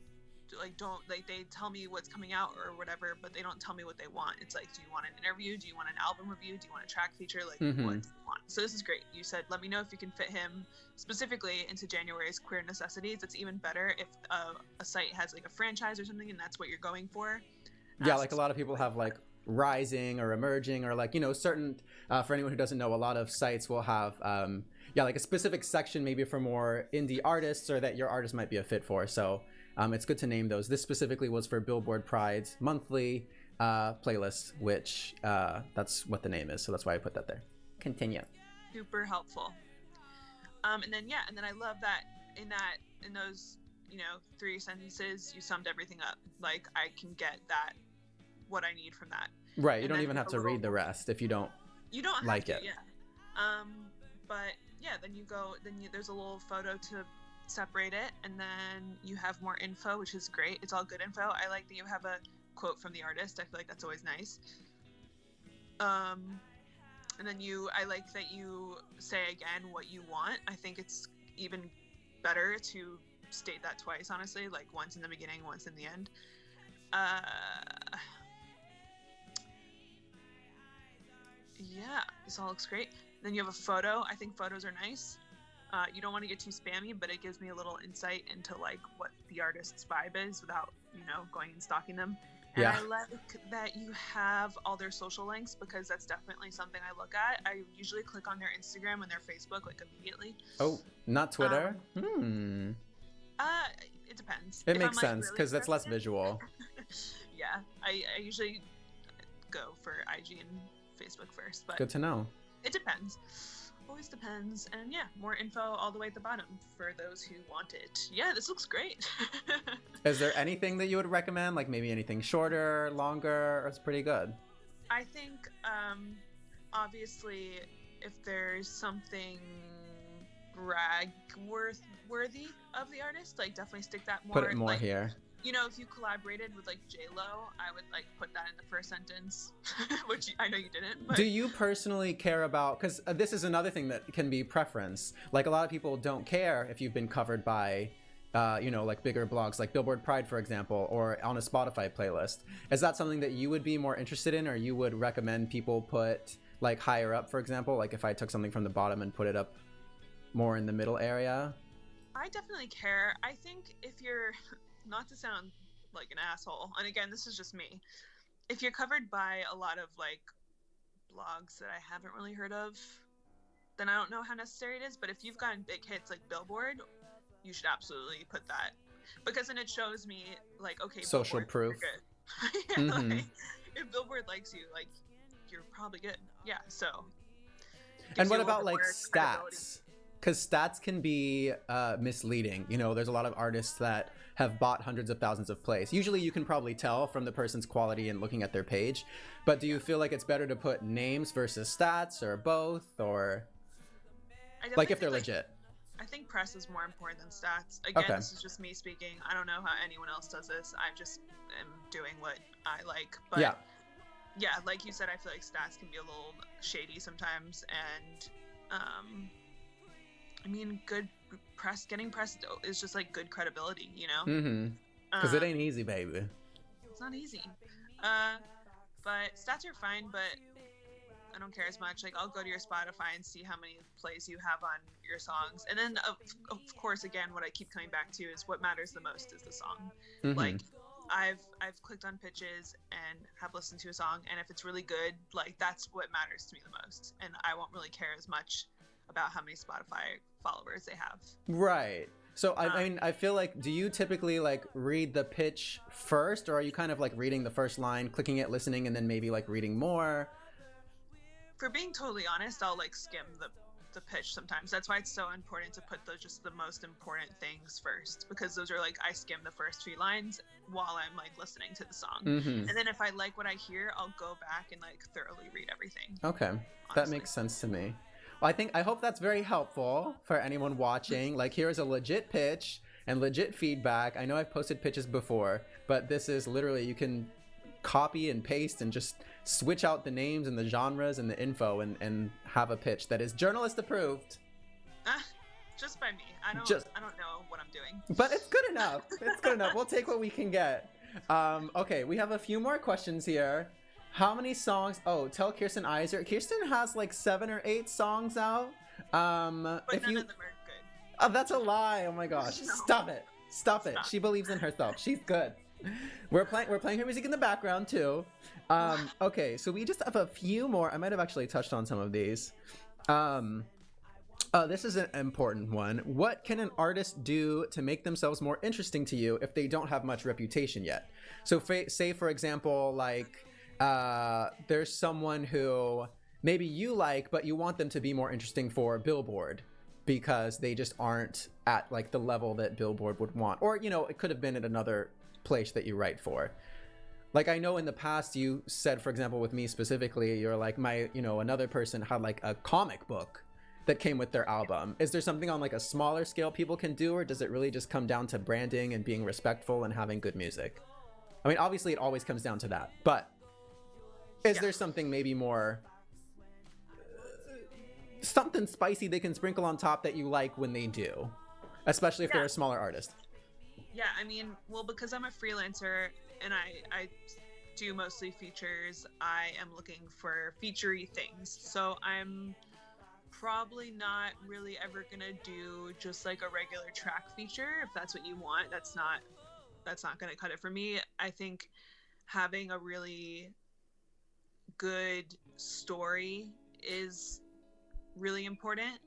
they tell me what's coming out or whatever, but they don't tell me what they want. It's like, do you want an interview? Do you want an album review? Do you want a track feature? Like, what do you want? So this is great. You said, let me know if you can fit him specifically into January's queer necessities. It's even better if a site has like a franchise or something and that's what you're going for. Yeah, like a lot of people have like rising or emerging or like, certain, for anyone who doesn't know, a lot of sites will have, like a specific section maybe for more indie artists or that your artist might be a fit for. So it's good to name those. This specifically was for Billboard Pride's monthly playlist, which that's what the name is. So that's why I put that there. Continue. Super helpful. And then I love that in those, 3 sentences, you summed everything up. Like I can get that, what I need from that. Right. You don't even have to read the rest if you don't like it. Yeah. But yeah, then there's a little photo to separate it, and then you have more info, which is great. It's all good info. I like that you have a quote from the artist. I feel like that's always nice. And then I like that you say again what you want. I think it's even better to state that twice, honestly, like once in the beginning, once in the end. Yeah, this all looks great. Then you have a photo. I think photos are nice. You don't want to get too spammy, but it gives me a little insight into like what the artist's vibe is without, going and stalking them. And I like that you have all their social links because that's definitely something I look at. I usually click on their Instagram and their Facebook like immediately. Oh, not Twitter? It depends. It makes sense because that's less visual. Yeah, I usually go for IG and Facebook first, but good to know. It depends. Always depends. And yeah, more info all the way at the bottom for those who want it. Yeah, this looks great. Is there anything that you would recommend? Like maybe anything shorter, longer, or it's pretty good? I think obviously if there's something worthy of the artist, like definitely stick that more. Put it more here. If you collaborated with like J-Lo, I would like put that in the first sentence, which I know you didn't. But... Do you personally care about, because this is another thing that can be preference. Like a lot of people don't care if you've been covered by, like bigger blogs like Billboard Pride, for example, or on a Spotify playlist. Is that something that you would be more interested in, or you would recommend people put like higher up, for example? Like if I took something from the bottom and put it up more in the middle area? I definitely care. I think if you're... not to sound like an asshole, and again, this is just me, if you're covered by a lot of like blogs that I haven't really heard of, then I don't know how necessary it is. But if you've gotten big hits like Billboard, you should absolutely put that, because then it shows me like, okay, social Billboard, proof. You're good. Like, if Billboard likes you, like you're probably good. Yeah. So and what about like stats? Because stats can be misleading. There's a lot of artists that have bought hundreds of thousands of plays. Usually you can probably tell from the person's quality and looking at their page. But do you feel like it's better to put names versus stats, or both, or like if they're legit? I think press is more important than stats. Again, okay. This is just me speaking. I don't know how anyone else does this. I just am doing what I like. But yeah, like you said, I feel like stats can be a little shady sometimes. And I mean, good press, getting press is just like good credibility, Because it ain't easy, baby. It's not easy. But stats are fine, but I don't care as much. Like, I'll go to your Spotify and see how many plays you have on your songs. And then, of course, again, what I keep coming back to is what matters the most is the song. Like, I've clicked on pitches and have listened to a song, and if it's really good, like, that's what matters to me the most. And I won't really care as much about how many Spotify followers they have. Right. So I mean, I feel like, do you typically like read the pitch first, or are you kind of like reading the first line, clicking it, listening, and then maybe like reading more? For being totally honest, I'll like skim the pitch sometimes. That's why it's so important to put just the most important things first, because those are like, I skim the first 3 lines while I'm like listening to the song. And then if I like what I hear, I'll go back and like thoroughly read everything. Okay. Honestly. That makes sense to me. I hope that's very helpful for anyone watching. Like, here's a legit pitch and legit feedback. I know I've posted pitches before, but this is literally, you can copy and paste and just switch out the names and the genres and the info and have a pitch that is journalist approved. Just by me. I don't know what I'm doing. But it's good enough. It's good enough. We'll take what we can get. Okay, we have a few more questions here. How many songs? Oh, tell Kirsten Izer. Kirsten has like 7 or 8 songs out. But none of them are good. Oh, that's a lie. Oh my gosh. No. Stop it. Stop it. She believes in herself. She's good. We're playing her music in the background too. Okay, so we just have a few more. I might have actually touched on some of these. This is an important one. What can an artist do to make themselves more interesting to you if they don't have much reputation yet? So say, for example, like there's someone who maybe you like, but you want them to be more interesting for Billboard because they just aren't at like the level that Billboard would want. Or, it could have been at another place that you write for. Like, I know in the past you said, for example, with me specifically, you're like, another person had like a comic book that came with their album. Is there something on like a smaller scale people can do, or does it really just come down to branding and being respectful and having good music? I mean, obviously it always comes down to that, but is there something maybe more, something spicy they can sprinkle on top that you like when they do, especially if they're a smaller artist? Yeah, I mean, well, because I'm a freelancer and I do mostly features, I am looking for feature-y things. So I'm probably not really ever gonna do just like a regular track feature. If that's what you want, that's not gonna cut it for me. I think having a really good story is really important,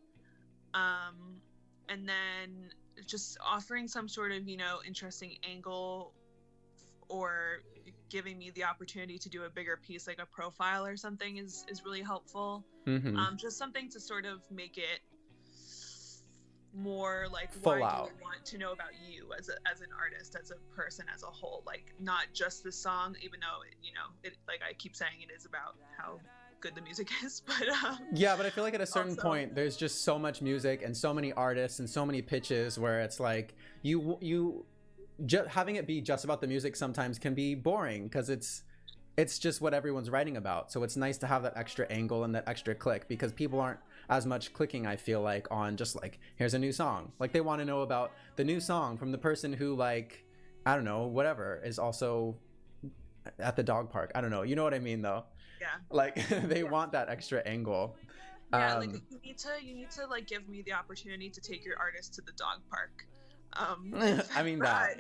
and then just offering some sort of interesting angle, or giving me the opportunity to do a bigger piece like a profile or something is really helpful. Just something to sort of make it more like full why out. do I want to know about you as an artist, as a person, as a whole, like not just the song, even though it like I keep saying it is about how good the music is, but yeah, but I feel like at a certain point there's just so much music and so many artists and so many pitches where it's like you having it be just about the music sometimes can be boring because it's just what everyone's writing about. So it's nice to have that extra angle and that extra click, because people aren't as much clicking, I feel like, on just like, here's a new song. Like, they want to know about the new song from the person who, like, I don't know, whatever, is also at the dog park. I don't know. You know what I mean, though? Yeah. Like, they want that extra angle. Yeah, like you need to like give me the opportunity to take your artist to the dog park. I mean that.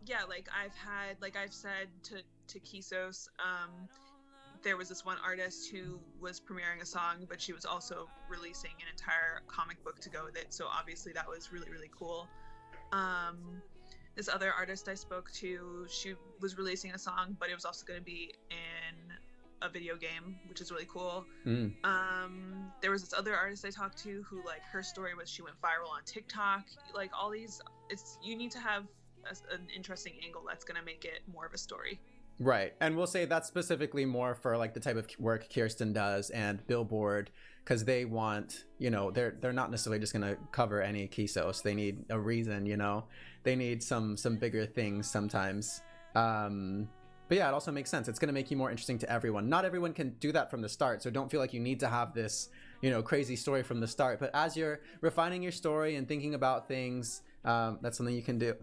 Yeah, like I've said to Kisos, there was this one artist who was premiering a song, but she was also releasing an entire comic book to go with it. So obviously that was really, really cool. This other artist I spoke to, she was releasing a song, but it was also going to be in a video game, which is really cool. There was this other artist I talked to who, like, her story was she went viral on TikTok. Like, all these, you need to have an interesting angle that's going to make it more of a story. Right. And we'll say that's specifically more for like the type of work Kirsten does and Billboard, because they want, they're not necessarily just going to cover any Kisos. They need a reason, they need some bigger things sometimes. But yeah, it also makes sense. It's going to make you more interesting to everyone. Not everyone can do that from the start, so don't feel like you need to have this, crazy story from the start. But as you're refining your story and thinking about things, that's something you can do.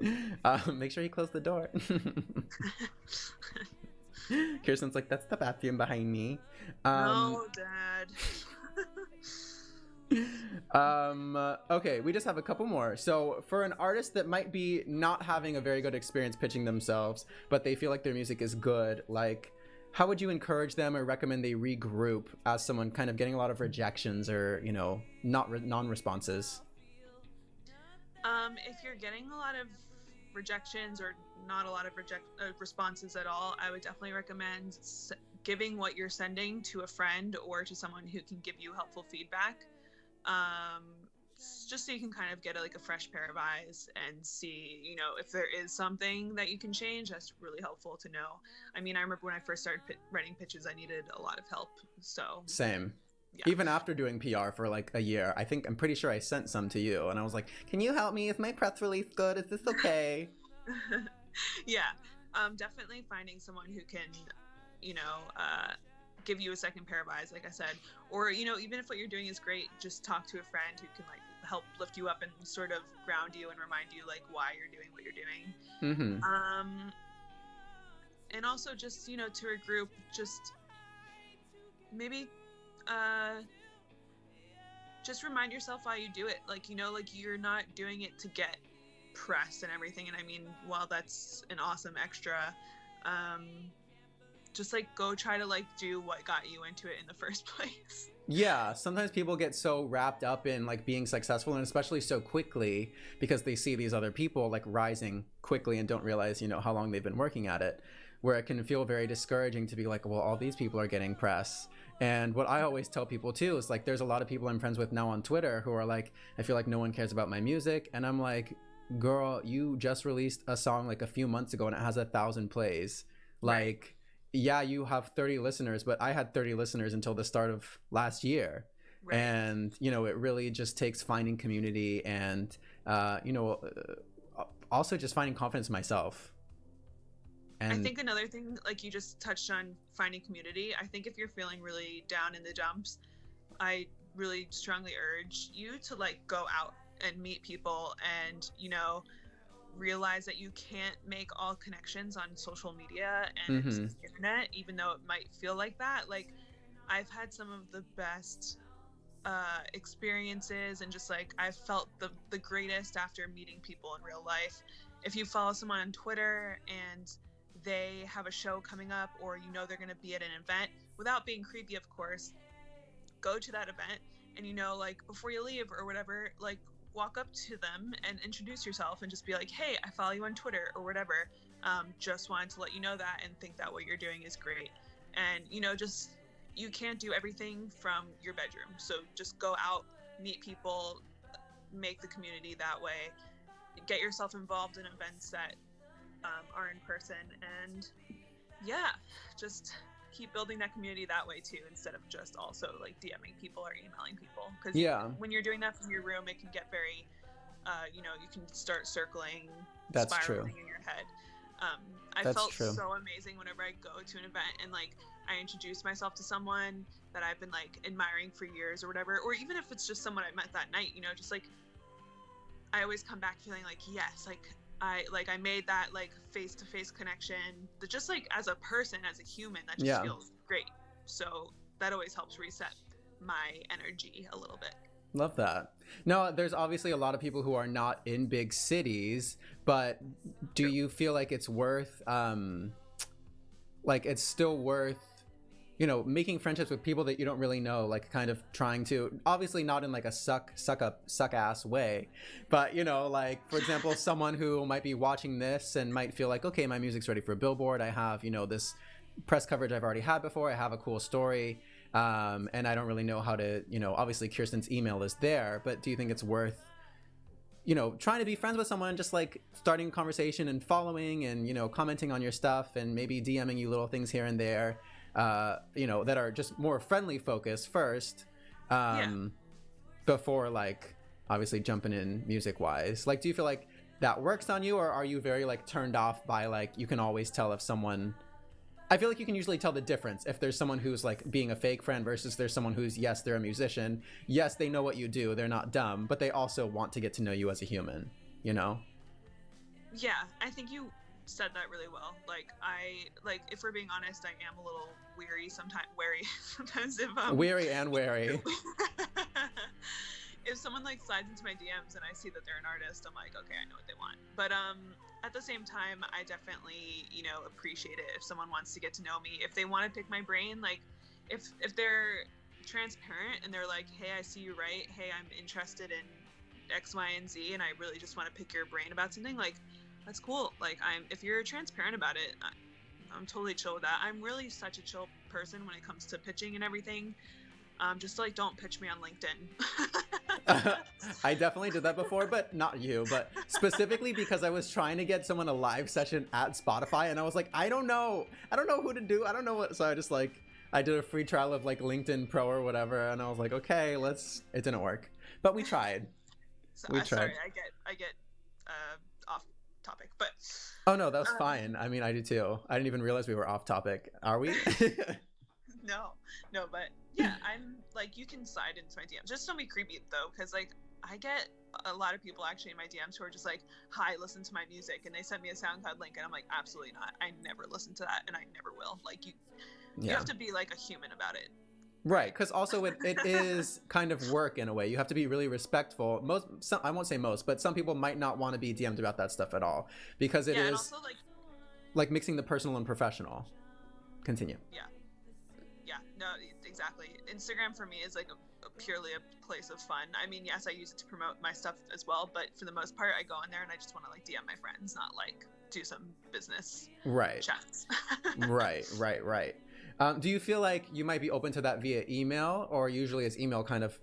Yeah. Make sure you close the door. Kirsten's like, that's the bathroom behind me. No, Dad. Okay, we just have a couple more. So for an artist that might be not having a very good experience pitching themselves, but they feel like their music is good, like, how would you encourage them or recommend they regroup as someone kind of getting a lot of rejections or, non-responses? If you're getting a lot of rejections or not a lot of responses at all, I would definitely recommend giving what you're sending to a friend or to someone who can give you helpful feedback. just so you can kind of get like a fresh pair of eyes and see, you know, if there is something that you can change. That's really helpful to know. I mean, I remember when I first started writing pitches, I needed a lot of help. So same. yeah. Even after doing PR for like a year, I'm pretty sure I sent some to you, and I was like, "Can you help me? Is my press release good? Is this okay?" Yeah, definitely finding someone who can, you know, give you a second pair of eyes, like I said, or, you know, even if what you're doing is great, just talk to a friend who can like help lift you up and sort of ground you and remind you like why you're doing what you're doing. Mm-hmm. And also just, you know, to a group, just maybe just remind yourself why you do it. Like, you know, like you're not doing it to get press and everything. And I mean, while that's an awesome extra, just like go try to like do what got you into it in the first place. Yeah, sometimes people get so wrapped up in like being successful, and especially so quickly, because they see these other people like rising quickly and don't realize, you know, how long they've been working at it, where it can feel very discouraging to be like, well, all these people are getting press. And what I always tell people too is like, there's a lot of people I'm friends with now on Twitter who are like, I feel like no one cares about my music. And I'm like, girl, you just released a song like a few months ago and it has 1,000 plays. Like, yeah, you have 30 listeners, but I had 30 listeners until the start of last year. Right. And, you know, it really just takes finding community and, you know, also just finding confidence in myself. And I think another thing, like you just touched on finding community. I think if you're feeling really down in the dumps, I really strongly urge you to like go out and meet people and, you know, realize that you can't make all connections on social media and internet, even though it might feel like that. Like I've had some of the best experiences and just like I've felt the greatest after meeting people in real life. If you follow someone on Twitter and they have a show coming up, or you know they're going to be at an event, without being creepy, of course, go to that event and, you know, like before you leave or whatever, like walk up to them and introduce yourself and just be like, hey, I follow you on Twitter or whatever. Just wanted to let you know that and think that what you're doing is great. And, you know, just, you can't do everything from your bedroom. So just go out, meet people, make the community that way, get yourself involved in events that are in person, and yeah, just keep building that community that way too, instead of just also like DMing people or emailing people, because when you're doing that from your room, it can get very you know, you can start circling, spiraling in your head. I felt so amazing whenever I go to an event and like I introduce myself to someone that I've been like admiring for years or whatever, or even if it's just someone I met that night, you know, just like I always come back feeling like, yes, like I made that like face-to-face connection that just like as a person, as a human, that just feels great. So that always helps reset my energy a little bit. Love that. Now, there's obviously a lot of people who are not in big cities, but do you feel like it's worth, like it's still worth, you know, making friendships with people that you don't really know, like kind of trying to, obviously not in like a suck ass way, but, you know, like, for example, someone who might be watching this and might feel like, okay, my music's ready for a Billboard. I have, you know, this press coverage I've already had before. I have a cool story. And I don't really know how to, you know, obviously Kirsten's email is there, but do you think it's worth, you know, trying to be friends with someone, just like starting a conversation and following and, you know, commenting on your stuff and maybe DMing you little things here and there, you know, that are just more friendly focused first, before like obviously jumping in music wise? Like, do you feel like that works on you, or are you very like turned off by like, you can always tell if someone, I feel like you can usually tell the difference if there's someone who's like being a fake friend versus there's someone who's, yes, they're a musician, yes, they know what you do, they're not dumb, but they also want to get to know you as a human, you know? Yeah, I think you said that really well. Like, if we're being honest, I am a little wary sometimes if weary and wary. If someone like slides into my DMs and I see that they're an artist, I'm like, okay, I know what they want. But at the same time, I definitely, you know, appreciate it if someone wants to get to know me. If they want to pick my brain, like if they're transparent and they're like, hey, I see you write, hey, I'm interested in X, Y, and Z, and I really just want to pick your brain about something, like, that's cool. Like, if you're transparent about it, I'm totally chill with that. I'm really such a chill person when it comes to pitching and everything. Just like don't pitch me on LinkedIn. I definitely did that before, but not you, but specifically because I was trying to get someone a live session at Spotify, and I was like, I don't know who to do, I don't know what, so I just like, I did a free trial of like LinkedIn Pro or whatever, and I was like, okay, it didn't work, but we tried. Sorry, I get off topic, but oh no, that was fine. I mean, I do too. I didn't even realize we were off topic. Are we? no, but yeah, I'm like, you can slide into my DMs. Just don't be creepy though, because like I get a lot of people actually in my DMs who are just like, hi, listen to my music, and they send me a SoundCloud link, and I'm like, absolutely not. I never listen to that, and I never will. Like you have to be like a human about it. Right, because also it is kind of work in a way. You have to be really respectful. I won't say most, but some people might not want to be DM'd about that stuff at all, because it is and also, like mixing the personal and professional. Continue. Yeah, no, exactly. Instagram for me is like a purely a place of fun. I mean, yes, I use it to promote my stuff as well, but for the most part, I go in there and I just want to like DM my friends, not like do some business chats. Right. Do you feel like you might be open to that via email, or usually is email kind of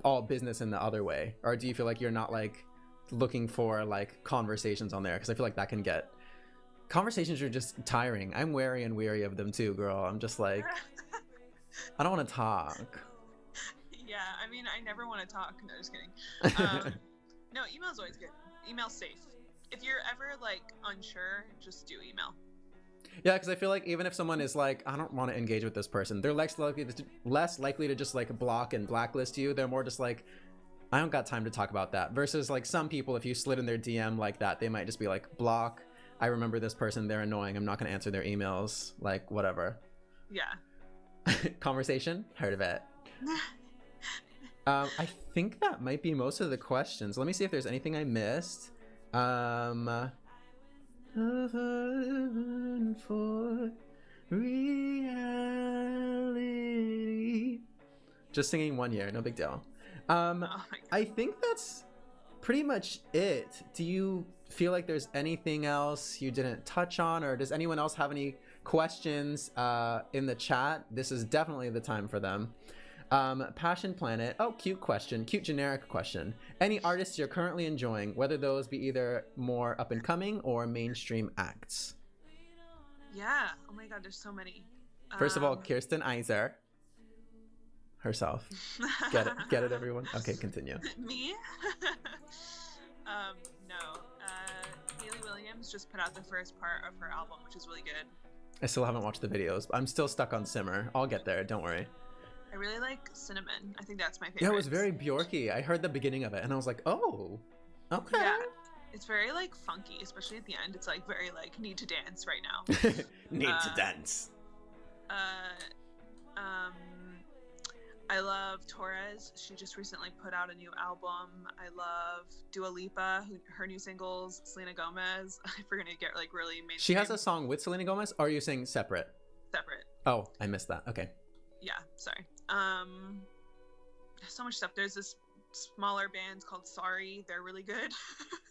all business in the other way? Or do you feel like you're not like looking for like conversations on there? Because I feel like that can get, conversations are just tiring. I'm wary and weary of them too, girl. I'm just like, I don't want to talk. Yeah, I mean, I never want to talk. No, just kidding. No, email's always good. Email's safe. If you're ever like unsure, just do email. Yeah, because I feel like even if someone is like, I don't want to engage with this person, they're less likely to just like block and blacklist you. They're more just like, I don't got time to talk about that. Versus like some people, if you slid in their DM like that, they might just be like, block. I remember this person. They're annoying. I'm not going to answer their emails. Like whatever. Yeah. Conversation? Heard of it. I think that might be most of the questions. Let me see if there's anything I missed. For reality. Just singing 1 year, no big deal. I think that's pretty much it. Do you feel like there's anything else you didn't touch on, or does anyone else have any questions in the chat? This is definitely the time for them. Passion Planet. Oh, cute question. Cute generic question. Any artists you're currently enjoying, whether those be either more up and coming or mainstream acts? Yeah. Oh my God, there's so many. First of all, Kirsten Izer herself. Get it, everyone? Okay, continue. Me? No. Hayley Williams just put out the first part of her album, which is really good. I still haven't watched the videos. I'm still stuck on Simmer. I'll get there, don't worry. I really like Cinnamon. I think that's my favorite. Yeah, it was very Bjorky. I heard the beginning of it and I was like, oh, okay. Yeah, it's very like funky, especially at the end. It's like very like need to dance right now. Need to dance. I love Torres. She just recently put out a new album. I love Dua Lipa, her new singles, Selena Gomez. If we're gonna get like really mainstream. She has a song with Selena Gomez, or are you saying separate? Separate. Oh, I missed that. Okay. Yeah, sorry. So much stuff. There's this smaller band called Sorry. They're really good.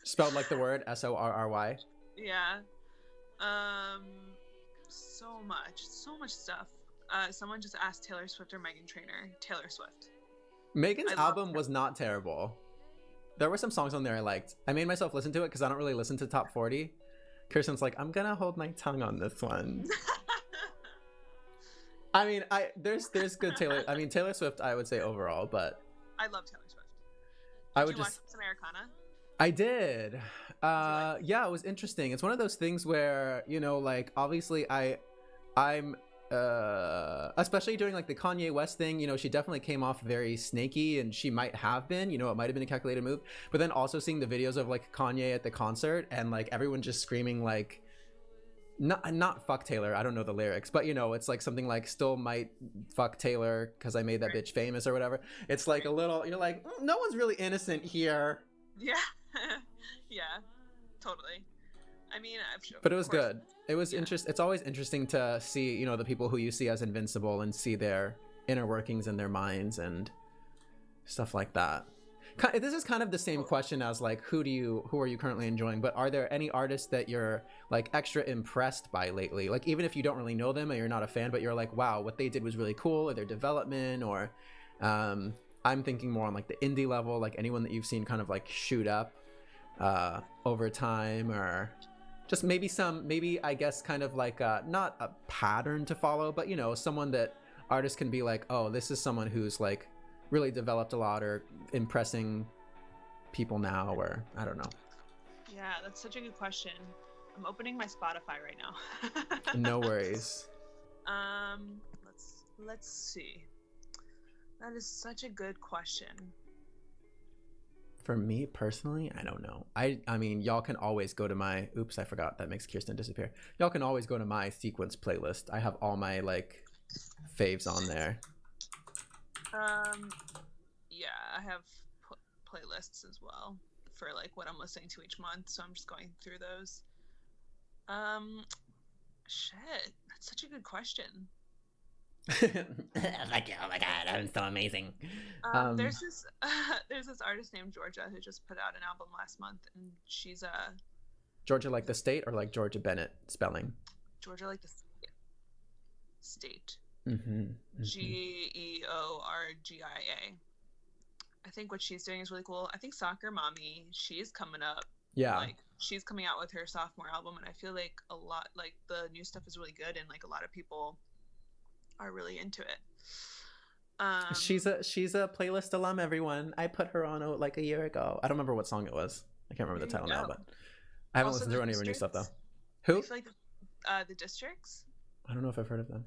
Spelled like the word SORRY. Yeah. So much stuff. Someone just asked Taylor Swift or Meghan Trainor. Taylor Swift. Megan's album was not terrible. There were some songs on there I liked. I made myself listen to it because I don't really listen to top 40. Kirsten's like, I'm gonna hold my tongue on this one. I mean, there's good Taylor. I mean, Taylor Swift, I would say overall, but I love Taylor Swift. Did you watch some Americana? I did. Yeah, it was interesting. It's one of those things where, you know, like obviously I'm especially during like the Kanye West thing, you know, she definitely came off very snaky, and she might have been, you know, it might have been a calculated move. But then also seeing the videos of like Kanye at the concert and like everyone just screaming like, not fuck Taylor, I don't know the lyrics, but you know, it's like something like still might fuck Taylor because I made that bitch famous or whatever. It's like a little, you're like, no one's really innocent here. Yeah. Yeah, totally. I mean, but it was good. It was interesting. It's always interesting to see, you know, the people who you see as invincible and see their inner workings in their minds and stuff like that. This is kind of the same question as like, who are you currently enjoying? But are there any artists that you're like extra impressed by lately? Like even if you don't really know them or you're not a fan, but you're like, wow, what they did was really cool, or their development, or I'm thinking more on like the indie level, like anyone that you've seen kind of like shoot up over time, or just maybe I guess kind of like not a pattern to follow, but you know, someone that artists can be like, oh, this is someone who's like really developed a lot or impressing people now, or I don't know. Yeah, that's such a good question. I'm opening my Spotify right now. No worries. Let's see. That is such a good question. For me personally, I don't know. I mean, y'all can always go to my, oops, I forgot, that makes Kirsten disappear. Y'all can always go to my sequence playlist. I have all my like faves on there. Yeah, I have playlists as well for like what I'm listening to each month, so I'm just going through those. Shit, that's such a good question. Like, oh my god, I'm so amazing. There's this artist named Georgia who just put out an album last month, and she's Georgia like the state, or like Georgia Bennett spelling? Georgia like the state. Mm-hmm. Georgia. I think what she's doing is really cool. I think Soccer Mommy, she's coming up. Yeah. Like, she's coming out with her sophomore album, and I feel like a lot, like, the new stuff is really good, and like a lot of people are really into it. She's a playlist alum, everyone. I put her on like a year ago. I don't remember what song it was. I can't remember the title now, but I haven't listened to any of her new stuff though. Who? I feel like the Districts. I don't know if I've heard of them.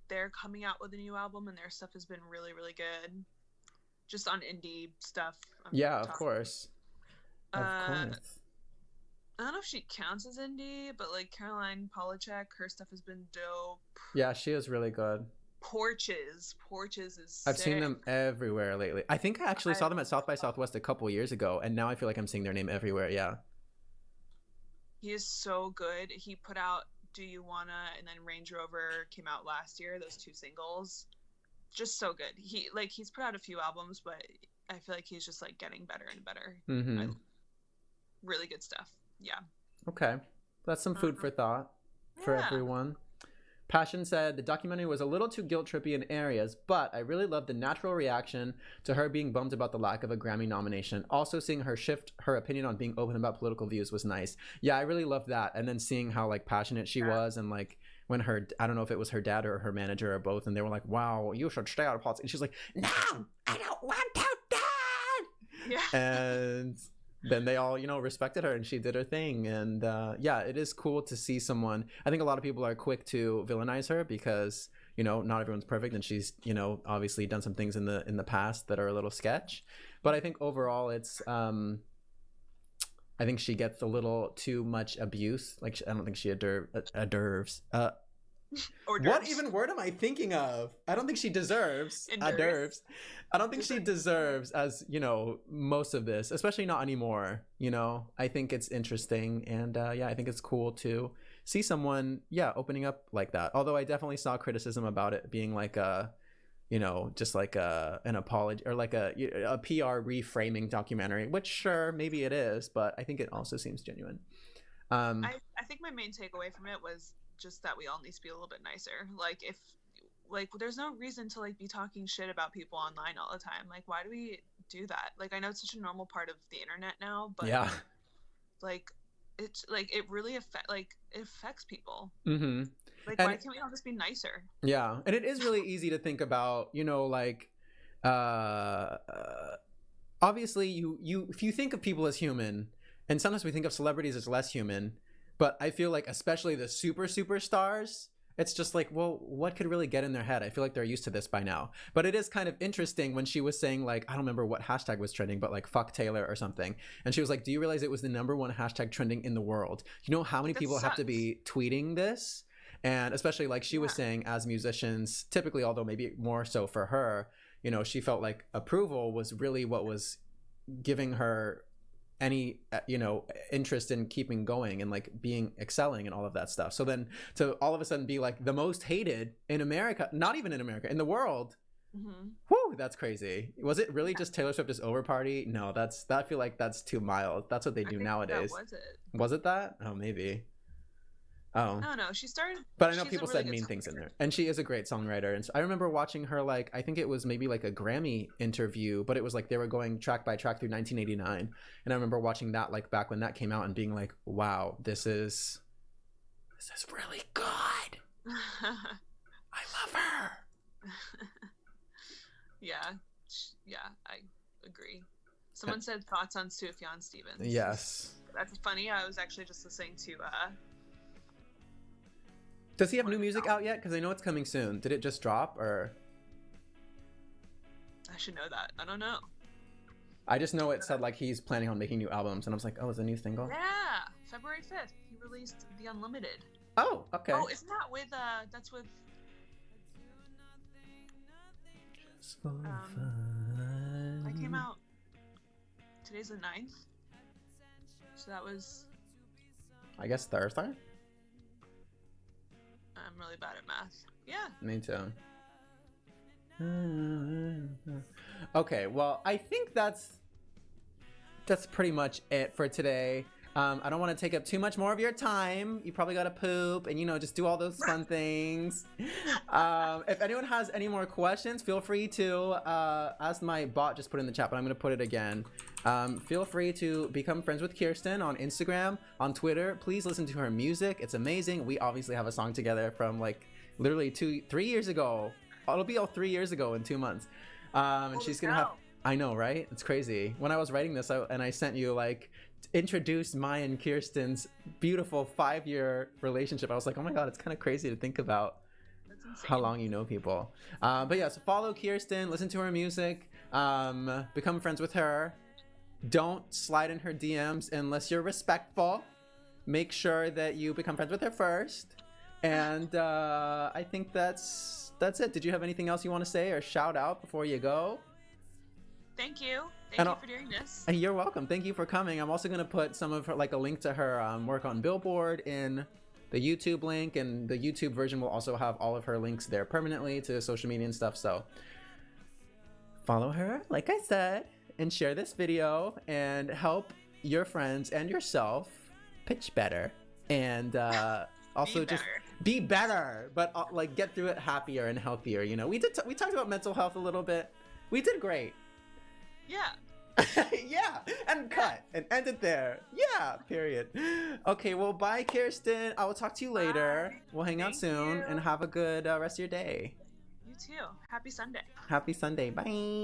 They're coming out with a new album, and their stuff has been really, really good. Just on indie stuff. Yeah, of course. Of course. I don't know if she counts as indie, but like Caroline Polachek, her stuff has been dope. Yeah, she is really good. Porches is I've seen them everywhere lately. I think I actually saw them at South by Southwest a couple years ago, and now I feel like I'm seeing their name everywhere. Yeah. He is so good. He put out Do You Wanna and then Range Rover came out last year, those two singles. Just so good. He's put out a few albums, but I feel like he's just like getting better and better. Mm-hmm. Really good stuff. Yeah. Okay. That's some food for thought for everyone. Passion said, the documentary was a little too guilt-trippy in areas, but I really loved the natural reaction to her being bummed about the lack of a Grammy nomination. Also seeing her shift her opinion on being open about political views was nice. Yeah, I really loved that. And then seeing how like passionate she was, and like when I don't know if it was her dad or her manager or both, and they were like, wow, you should stay out of politics. And she's like, no, I don't want to, Dad! Yeah. And then they all, respected her, and she did her thing. And yeah, it is cool to see someone. I think a lot of people are quick to villainize her because, not everyone's perfect, and she's, obviously done some things in the past that are a little sketch. But I think overall it's, I think she gets a little too much abuse. Like, I don't think she deserves. What even word am I thinking of? I don't think she deserves. Deserves. I don't think she deserves, as most of this, especially not anymore. I think it's interesting, and yeah, I think it's cool to see someone, opening up like that. Although I definitely saw criticism about it being like a, just like an apology or like a PR reframing documentary, which sure, maybe it is, but I think it also seems genuine. I think my main takeaway from it was just that we all need to be a little bit nicer. Like, if there's no reason to like be talking shit about people online all the time. Like, why do we do that? Like, I know it's such a normal part of the internet now, but yeah, like it's like it really affects people. Mm-hmm. Like, why can't we all just be nicer? Yeah, and it is really easy to think about, obviously you if you think of people as human, and sometimes we think of celebrities as less human, but I feel like especially the superstars, it's just like, well, what could really get in their head? I feel like they're used to this by now. But it is kind of interesting when she was saying, like, I don't remember what hashtag was trending, but like fuck Taylor or something. And she was like, do you realize it was the #1 hashtag trending in the world? You know how many people have to be tweeting this? And especially like she was saying, as musicians, typically, although maybe more so for her, she felt like approval was really what was giving her any interest in keeping going and like excelling and all of that stuff. So then to all of a sudden be like the most hated in America, not even in America, in the world, whew, that's crazy. Was it really just Taylor Swift is over party? No, I feel like that's too mild. That's what they do nowadays. That was it. Was it that? Oh, maybe. Oh. I don't know. She started. But I know she's a people really said good mean things in songwriter. there, and she is a great songwriter. And so I remember watching her, like, I think it was maybe like a Grammy interview, but it was like they were going track by track through 1989, and I remember watching that like back when that came out and being like, wow, this is really good. I love her. Yeah, I agree. Someone said thoughts on Sufjan Stevens. Yes. That's funny. I was actually just listening to. Does he have new music out yet? Because I know it's coming soon. Did it just drop, or? I should know that. I don't know. I just know it said like he's planning on making new albums, and I was like, oh, it's a new single? Yeah, February 5th. He released The Unlimited. Oh, okay. Oh, isn't that with, that's with... that came out... Today's the 9th? So that was... I guess Thursday? I'm really bad at math. Yeah. Me too. Okay, well, I think that's pretty much it for today. I don't want to take up too much more of your time. You probably gotta poop and, you know, just do all those fun things. If anyone has any more questions, feel free to, as my bot just put in the chat, but I'm gonna put it again. Feel free to become friends with Kirsten on Instagram, on Twitter. Please listen to her music. It's amazing. We obviously have a song together from like literally 3 years ago. It'll be all 3 years ago in 2 months. And she's gonna have, I know, right? It's crazy. When I was writing this, I sent you like, introduced my and Kirsten's beautiful 5-year relationship. I was like, oh my God, it's kind of crazy to think about how long you know people. But yeah, so follow Kirsten, listen to her music, become friends with her. Don't slide in her DMs unless you're respectful. Make sure that you become friends with her first. And I think that's it. Did you have anything else you want to say or shout out before you go? Thank you. Thank you for doing this. And you're welcome. Thank you for coming. I'm also going to put some of her, like a link to her work on Billboard in the YouTube link, and the YouTube version will also have all of her links there permanently to social media and stuff. So follow her, like I said, and share this video and help your friends and yourself pitch better. And also just be better, but like get through it happier and healthier. You know, we talked about mental health a little bit. We did great. Yeah. Yeah, and cut and end it there. Yeah, period. Okay, well, bye, Kirsten. I will talk to you later. Bye. We'll hang out soon and have a good rest of your day. You too. Happy Sunday. Happy Sunday. Bye.